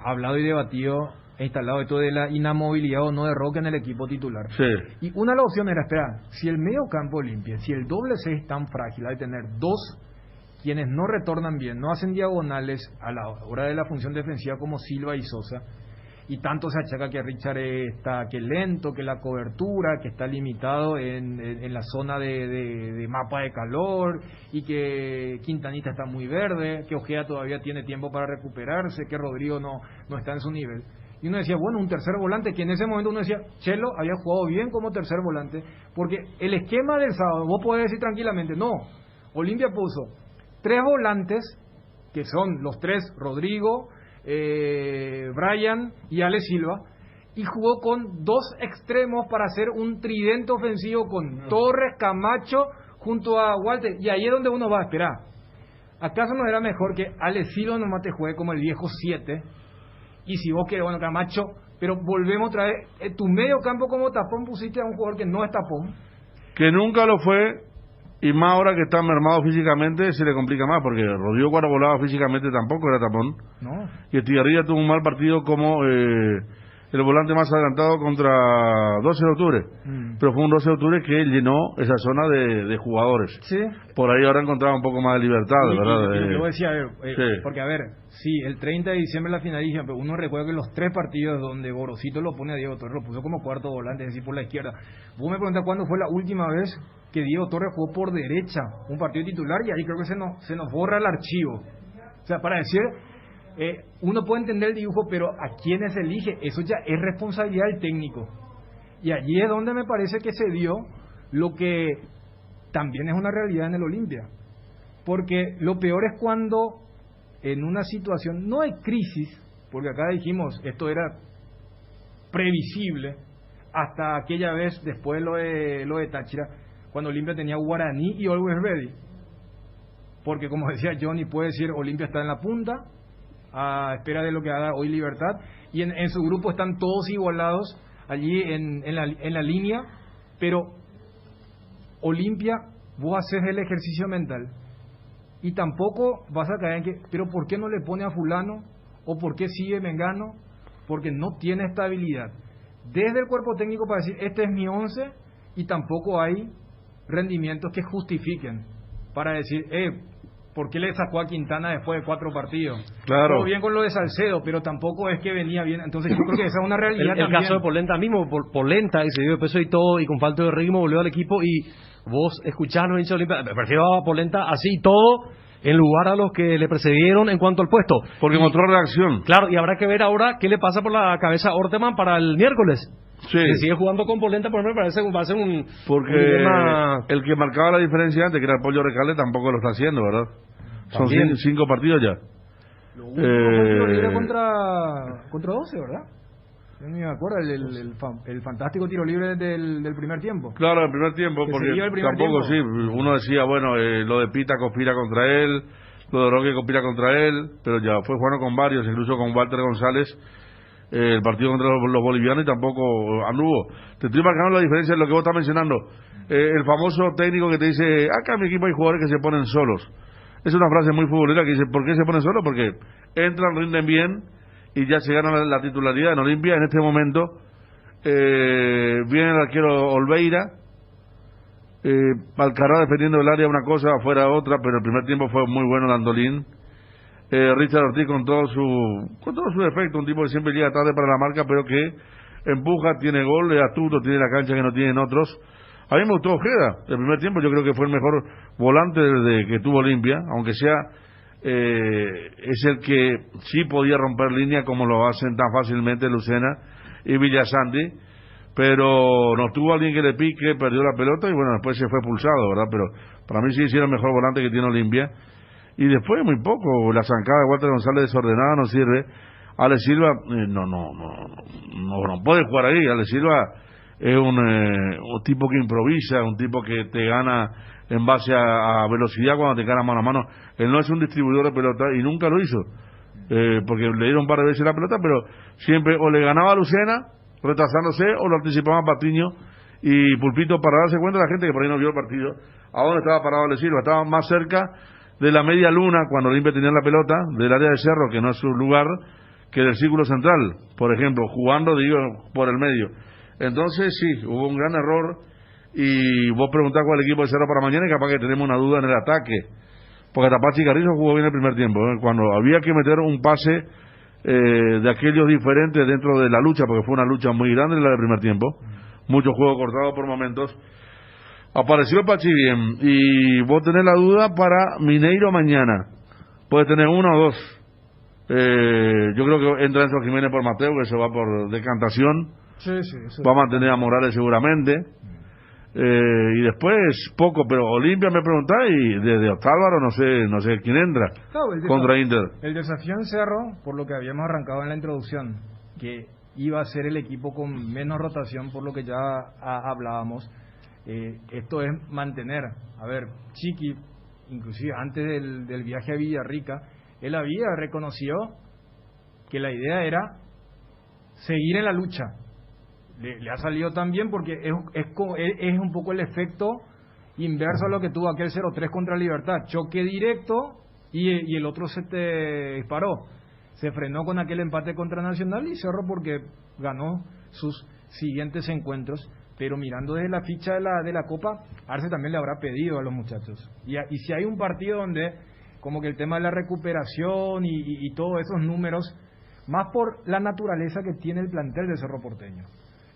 hablado y debatido e instalado esto de la inamovilidad o no de Roque en el equipo titular. Sí. Y una de las opciones era, espera, si el medio campo Olimpia, si el doble C es tan frágil, hay que tener 2 quienes no retornan bien, no hacen diagonales a la hora de la función defensiva como Silva y Sosa, y tanto se achaca que Richard está que lento, que la cobertura, que está limitado en la zona de mapa de calor, y que Quintanita está muy verde, que Ojeda todavía tiene tiempo para recuperarse, que Rodrigo no está en su nivel. Y uno decía, bueno, un tercer volante, que en ese momento uno decía, Chelo había jugado bien como tercer volante, porque el esquema del sábado, vos podés decir tranquilamente, no, Olimpia puso 3 volantes, que son los 3, Rodrigo, Brian y Ale Silva, y jugó con 2 extremos para hacer un tridente ofensivo con Torres, Camacho, junto a Walter, y ahí es donde uno va a esperar. ¿Acaso no era mejor que Ale Silva nomás te juegue como el viejo 7? Y si vos querés, bueno, Camacho, pero volvemos otra vez, tu medio campo como tapón pusiste a un jugador que no es tapón. Que nunca lo fue, y más ahora que está mermado físicamente se le complica más, porque Rodrigo cuando volaba físicamente tampoco era tapón. No. Y Estigarribia tuvo un mal partido como el volante más adelantado contra 12 de octubre. Pero fue un 12 de octubre que llenó esa zona de jugadores. Sí. Por ahí ahora encontraba un poco más de libertad, ¿verdad? Y yo decía, a ver, sí. Porque a ver, sí, el 30 de diciembre la finalización, pero uno recuerda que los 3 partidos donde Gorosito lo pone a Diego Torres, lo puso como cuarto volante, es decir, por la izquierda. Vos me preguntás cuándo fue la última vez que Diego Torres jugó por derecha un partido titular, y ahí creo que se nos borra el archivo. O sea, para decir, uno puede entender el dibujo, pero a quiénes elige, eso ya es responsabilidad del técnico. Y allí es donde me parece que se dio lo que también es una realidad en el Olimpia. Porque lo peor es cuando en una situación, no hay crisis, porque acá dijimos, esto era previsible, hasta aquella vez, después lo de Táchira, cuando Olimpia tenía Guaraní y Always Ready. Porque como decía Johnny, puede decir, Olimpia está en la punta, a espera de lo que haga hoy Libertad, y en su grupo están todos igualados allí en la línea, pero Olimpia, vos haces el ejercicio mental y tampoco vas a caer en que, pero ¿por qué no le pone a fulano? ¿O por qué sigue Mengano? Porque no tiene estabilidad. desde el cuerpo técnico para decir, este es mi 11, y tampoco hay rendimientos que justifiquen para decir, ¿por qué le sacó a Quintana después de 4 partidos? Claro. Todo bien con lo de Salcedo, pero tampoco es que venía bien. Entonces yo creo que esa es una realidad el caso de Polenta mismo, Polenta, que se dio de peso y todo, y con falta de ritmo volvió al equipo, y vos escuchás a los hinchas de Olimpia, prefiero a Polenta así y todo, en lugar a los que le precedieron en cuanto al puesto. Porque mostró reacción. Claro, y habrá que ver ahora qué le pasa por la cabeza a Orteman para el miércoles. Sí. Si sigue jugando con Polenta, por ejemplo, parece que va a ser un... Porque un dilema... el que marcaba la diferencia antes, que era el Pollo Recalde, tampoco lo está haciendo, ¿verdad? Son 5 partidos ya. Lo único fue contra 12, ¿verdad? Yo ni me acuerdo, el fantástico tiro libre del primer tiempo. Claro, el primer tiempo, que porque tiempo. tampoco sí, uno decía, bueno, lo de Pita conspira contra él, lo de Roque conspira contra él, pero ya fue jugando con varios, incluso con Walter González, el partido contra los bolivianos, y tampoco anduvo. Te estoy marcando la diferencia de lo que vos estás mencionando. El famoso técnico que te dice, acá en mi equipo hay jugadores que se ponen solos. Es una frase muy futbolera que dice, ¿por qué se ponen solos? Porque entran, rinden bien y ya se ganan la titularidad en Olimpia. En este momento viene el arquero Olveira, Alcaraz defendiendo el área una cosa, afuera otra, pero el primer tiempo fue muy bueno Landolín. Richard Ortiz con todo su defecto, un tipo que siempre llega tarde para la marca, pero que empuja, tiene gol, es astuto, tiene la cancha que no tienen otros. A mí me gustó Ojeda, el primer tiempo yo creo que fue el mejor volante desde que tuvo Olimpia, aunque sea es el que sí podía romper línea como lo hacen tan fácilmente Lucena y Villasanti, pero no tuvo alguien que le pique, perdió la pelota y bueno, después se fue expulsado, ¿verdad? Pero para mí sí es el mejor volante que tiene Olimpia. Y después muy poco, la zancada de Walter González desordenada no sirve. Ale Silva no puede jugar ahí. Ale Silva es un tipo que improvisa, un tipo que te gana en base a velocidad cuando te gana mano a mano. Él no es un distribuidor de pelota y nunca lo hizo, porque le dieron un par de veces la pelota, pero siempre o le ganaba a Lucena retrasándose o lo anticipaba a Patiño y Pulpito, para darse cuenta de la gente que por ahí no vio el partido a dónde estaba parado Ale Silva. Estaba más cerca de la media luna cuando Olimpia tenía la pelota, del área de Cerro, que no es su lugar, que del círculo central, por ejemplo, jugando, por el medio. Entonces sí, hubo un gran error, y vos preguntás cuál equipo de Cerro para mañana y capaz que tenemos una duda en el ataque, porque Tapachi Carrizo jugó bien el primer tiempo, cuando había que meter un pase de aquellos diferentes dentro de la lucha, porque fue una lucha muy grande la del primer tiempo, mucho juego cortado por momentos. Apareció el Pachi bien, y vos tenés la duda para Mineiro mañana. Puedes tener 1 o 2. Yo creo que entra Enzo Jiménez por Mateo, que se va por decantación. Sí, va a mantener a Morales seguramente. Y después poco, pero Olimpia me preguntaba, y desde Otálvaro no sé quién entra contra Inter. El desafío en Cerro, por lo que habíamos arrancado en la introducción, que iba a ser el equipo con menos rotación, por lo que ya hablábamos. Esto es mantener, Chiqui, inclusive antes del viaje a Villarrica, él había reconocido que la idea era seguir en la lucha. Le ha salido tan bien porque es un poco el efecto inverso a lo que tuvo aquel 0-3 contra Libertad, choque directo y el otro se te disparó. Se frenó con aquel empate contra Nacional y Cerro porque ganó sus siguientes encuentros. Pero mirando desde la ficha de la Copa, Arce también le habrá pedido a los muchachos. Y si hay un partido donde, como que el tema de la recuperación y todos esos números, más por la naturaleza que tiene el plantel de Cerro Porteño.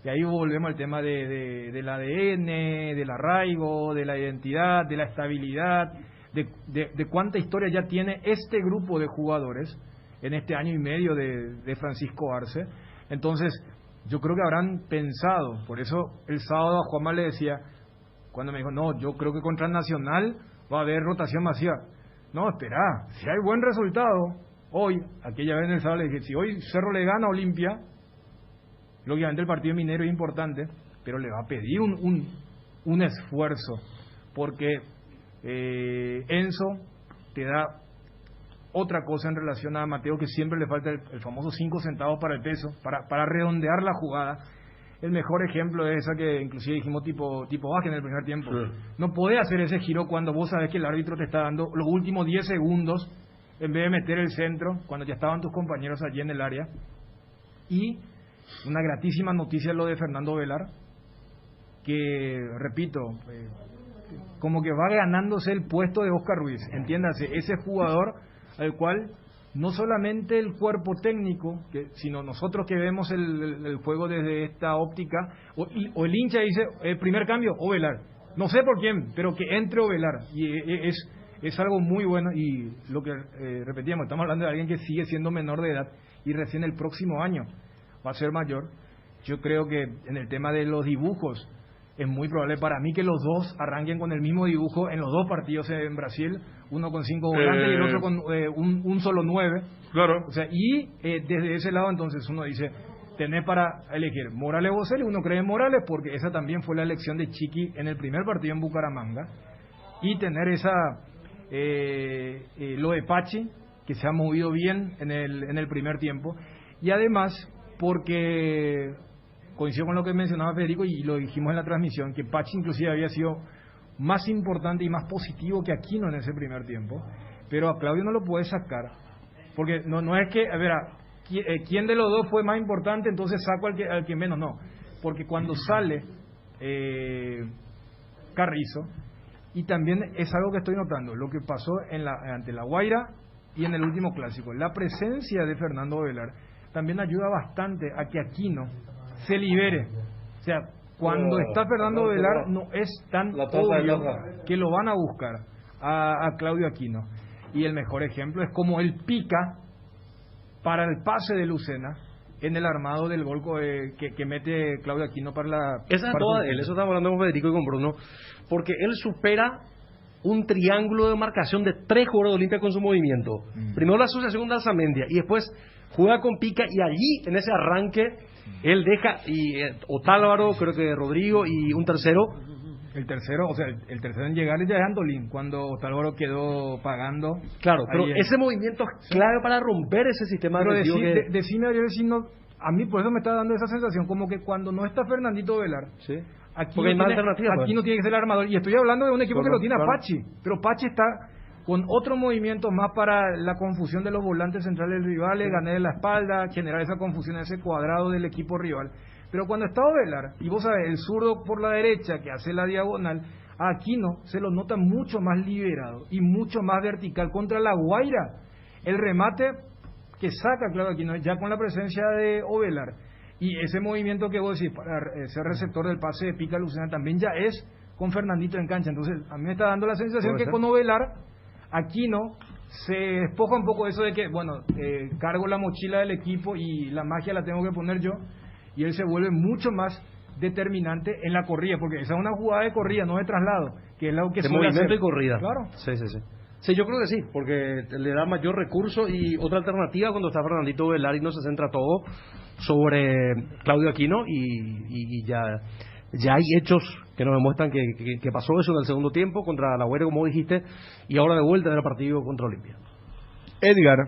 Y ahí volvemos al tema del ADN, del arraigo, de la identidad, de la estabilidad, de cuánta historia ya tiene este grupo de jugadores en este año y medio de Francisco Arce. Entonces, yo creo que habrán pensado, por eso el sábado a Juanma le decía, cuando me dijo, no, yo creo que contra el Nacional va a haber rotación masiva. No, espera, si hay buen resultado, hoy, aquella vez en el sábado le dije, si hoy Cerro le gana a Olimpia, lógicamente el partido minero es importante, pero le va a pedir un esfuerzo, porque Enzo te da otra cosa en relación a Mateo, que siempre le falta el famoso 5 centavos para el peso, para redondear la jugada. El mejor ejemplo es esa que inclusive dijimos tipo Vázquez en el primer tiempo. Sí. No podés hacer ese giro cuando vos sabés que el árbitro te está dando los últimos 10 segundos en vez de meter el centro, cuando ya estaban tus compañeros allí en el área. Y una gratísima noticia lo de Fernando Velar, que, repito, como que va ganándose el puesto de Oscar Ruiz, entiéndase, ese jugador al cual no solamente el cuerpo técnico, sino nosotros que vemos el juego desde esta óptica, o el hincha dice, el primer cambio, Ovelar, no sé por quién, pero que entre Ovelar, y es algo muy bueno, y lo que repetíamos, estamos hablando de alguien que sigue siendo menor de edad, y recién el próximo año va a ser mayor. Yo creo que en el tema de los dibujos, es muy probable para mí que los dos arranquen con el mismo dibujo en los dos partidos en Brasil, uno con 5 volantes y el otro con un solo 9. Claro. O sea, y desde ese lado entonces uno dice, tenés para elegir Morales o Boselli, uno cree en Morales porque esa también fue la elección de Chiqui en el primer partido en Bucaramanga, y tener esa lo de Pachi, que se ha movido bien en el primer tiempo, y además porque coincido con lo que mencionaba Federico y lo dijimos en la transmisión, que Pachi inclusive había sido más importante y más positivo que Aquino en ese primer tiempo, pero a Claudio no lo puede sacar, porque no es que, a ver, ¿quién de los dos fue más importante? Entonces saco al que menos, no, porque cuando sale Carrizo, y también es algo que estoy notando, lo que pasó ante La Guaira y en el último clásico, la presencia de Fernando Velar también ayuda bastante a que Aquino se libere. O sea, cuando está Fernando Velar no es tan obvio que lo van a buscar a Claudio Aquino. Y el mejor ejemplo es como él pica para el pase de Lucena en el armado del gol que mete Claudio Aquino para la... Esa es toda él, eso estamos hablando con Federico y con Bruno, porque él supera un triángulo de marcación de 3 jugadores de Olimpia con su movimiento. Primero la asociación de Alzamendia y después juega con pica, y allí en ese arranque él deja Otálvaro, creo que Rodrigo y un tercero. El tercero, o sea, el tercero en llegar ya es Andolín, cuando Otálvaro quedó pagando. Claro, pero ese movimiento es clave para romper ese sistema. Pero decime, a mí por eso me está dando esa sensación, como que cuando no está Fernandito Velar, ¿sí? Aquí no tiene que ser el armador. Y estoy hablando de un equipo que lo tiene a Pachi, pero Pachi está con otro movimiento más para la confusión de los volantes centrales rivales, ganar en la espalda, generar esa confusión, ese cuadrado del equipo rival. Pero cuando está Ovelar, y vos sabés, el zurdo por la derecha que hace la diagonal, a Aquino se lo nota mucho más liberado y mucho más vertical contra La Guaira. El remate que saca, claro, Aquino, ya con la presencia de Ovelar, y ese movimiento que vos decís para ser receptor del pase de pica Lucena también ya es con Fernandito en cancha. Entonces a mí me está dando la sensación que con Ovelar Aquino se despoja un poco de eso de que, bueno, cargo la mochila del equipo y la magia la tengo que poner yo, y él se vuelve mucho más determinante en la corrida, porque esa es una jugada de corrida, no de traslado, que es lo que de suele movimiento hacer. Y corrida. Claro. Sí. Sí, yo creo que sí, porque le da mayor recurso, y otra alternativa cuando está Fernandito Velar y no se centra todo sobre Claudio Aquino, y ya hay hechos que nos demuestran que pasó eso en el segundo tiempo contra La Guaira, como dijiste, y ahora de vuelta en el partido contra Olimpia. Edgar.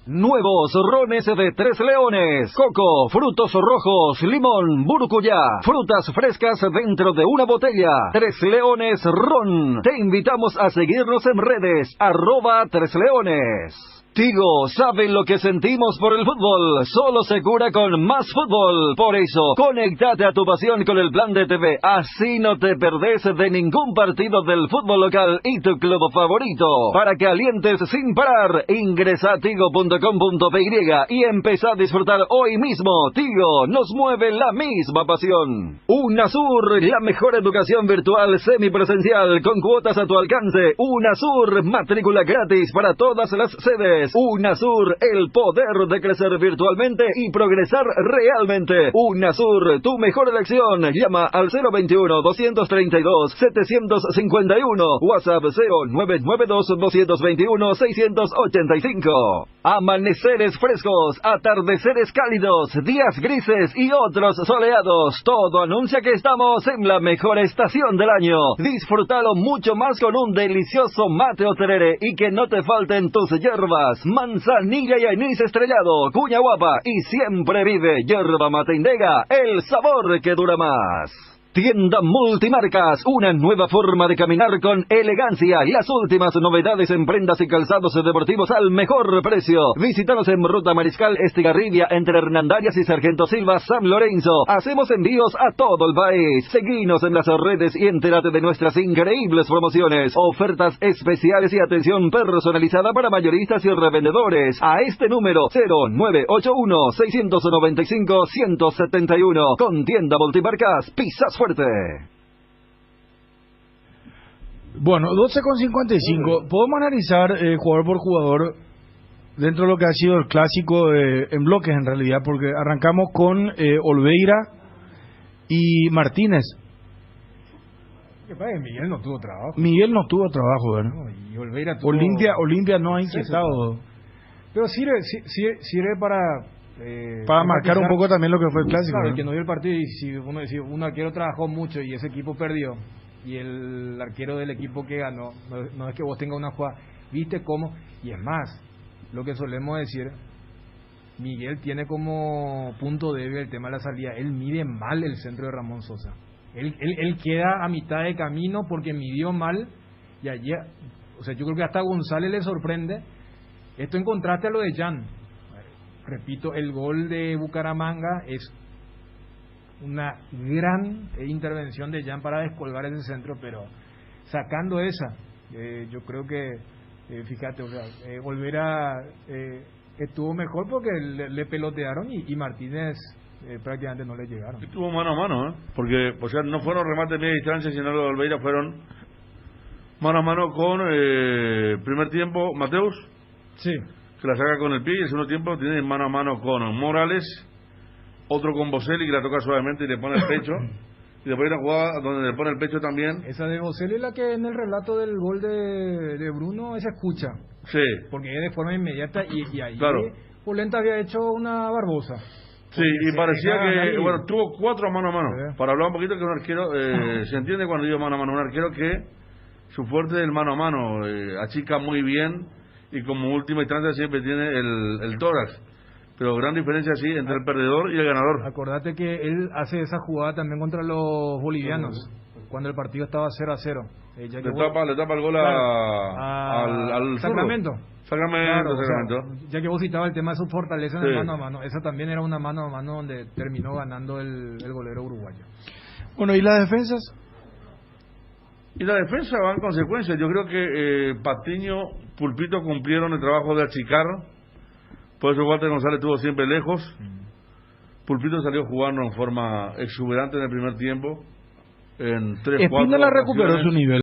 Nuevos rones de Tres Leones, coco, frutos rojos, limón, burcuyá, frutas frescas dentro de una botella. Tres Leones Ron. Te invitamos a seguirnos en redes, @3leones. Tigo sabe lo que sentimos por el fútbol, solo se cura con más fútbol. Por eso, conéctate a tu pasión con el plan de TV, así no te perdés de ningún partido del fútbol local y tu club favorito. Para que alientes sin parar, ingresa a tigo.com.py y empezá a disfrutar hoy mismo. Tigo, nos mueve la misma pasión. UNASUR, la mejor educación virtual semipresencial con cuotas a tu alcance. UNASUR, matrícula gratis para todas las sedes. UNASUR, el poder de crecer virtualmente y progresar realmente. UNASUR, tu mejor elección. Llama al 021-232-751. WhatsApp 0992-221-685. Amaneceres frescos, atardeceres cálidos, días grises y otros soleados. Todo anuncia que estamos en la mejor estación del año. Disfrútalo mucho más con un delicioso mate o tereré, y que no te falten tus hierbas. Manzanilla y anís estrellado, cuña guapa, y siempre vive Yerba Mate Indega, el sabor que dura más. Tienda Multimarcas, una nueva forma de caminar con elegancia y las últimas novedades en prendas y calzados deportivos al mejor precio. Visítanos en Ruta Mariscal Estigarribia entre Hernandarias y Sargento Silva, San Lorenzo. Hacemos envíos a todo el país. Seguinos en las redes y entérate de nuestras increíbles promociones, ofertas especiales y atención personalizada para mayoristas y revendedores. A este número 0981-695-171. Con Tienda Multimarcas, pisas fuerte. Bueno, 12:55. Podemos analizar jugador por jugador dentro de lo que ha sido el clásico en bloques, en realidad, porque arrancamos con Olveira y Martínez. ¿Qué pasa? Miguel no tuvo trabajo. Miguel no tuvo trabajo, ¿verdad? No, y Olveira tuvo... Olimpia no ha inquietado. Pero sirve para marcar un poco también lo que fue el clásico. Claro, ¿no? el que no vio el partido, y si un arquero trabajó mucho y ese equipo perdió, y el arquero del equipo que ganó, no es que vos tengas una jugada, viste cómo, y es más, lo que solemos decir, Miguel tiene como punto débil el tema de la salida. Él mide mal el centro de Ramón Sosa. Él queda a mitad de camino porque midió mal, y ayer, o sea, yo creo que hasta a González le sorprende. Esto en contraste a lo de Jan. Repito, el gol de Bucaramanga es una gran intervención de Jan para descolgar ese centro, pero sacando esa, yo creo que, fíjate, o sea, Olvera estuvo mejor porque le pelotearon y Martínez prácticamente no le llegaron. Estuvo mano a mano, porque, o sea, no fueron remates de media distancia, sino los de Olveira fueron mano a mano con primer tiempo Mateus. Sí. Que la saca con el pie, y el segundo tiempo tiene mano a mano con Morales, otro con Boselli que la toca suavemente y le pone el pecho, y después hay una jugada donde le pone el pecho también. Esa de Boselli es la que en el relato del gol de Bruno se escucha. Sí. Porque es de forma inmediata y ahí claro. Pulenta había hecho una Barbosa. Sí, y parecía que, bueno, tuvo 4 mano a mano. Para hablar un poquito, que un arquero, se entiende cuando digo mano a mano, un arquero que su fuerte es el mano a mano, achica muy bien, y como última instancia siempre tiene el tórax, pero gran diferencia sí entre el perdedor y el ganador. Acordate que él hace esa jugada también contra los bolivianos, cuando el partido estaba 0-0. Le tapa el gol al Sacramento. Sacramento. Ya que vos citabas el tema de su fortaleza en el mano a mano, esa también era una mano a mano donde terminó ganando el golero uruguayo. Bueno, ¿y las defensas? Y la defensa va en consecuencia. Yo creo que Patiño, Pulpito cumplieron el trabajo de achicar. Por eso Walter González estuvo siempre lejos. Pulpito salió jugando en forma exuberante en el primer tiempo. En 3-4 Espíndola recuperó su nivel.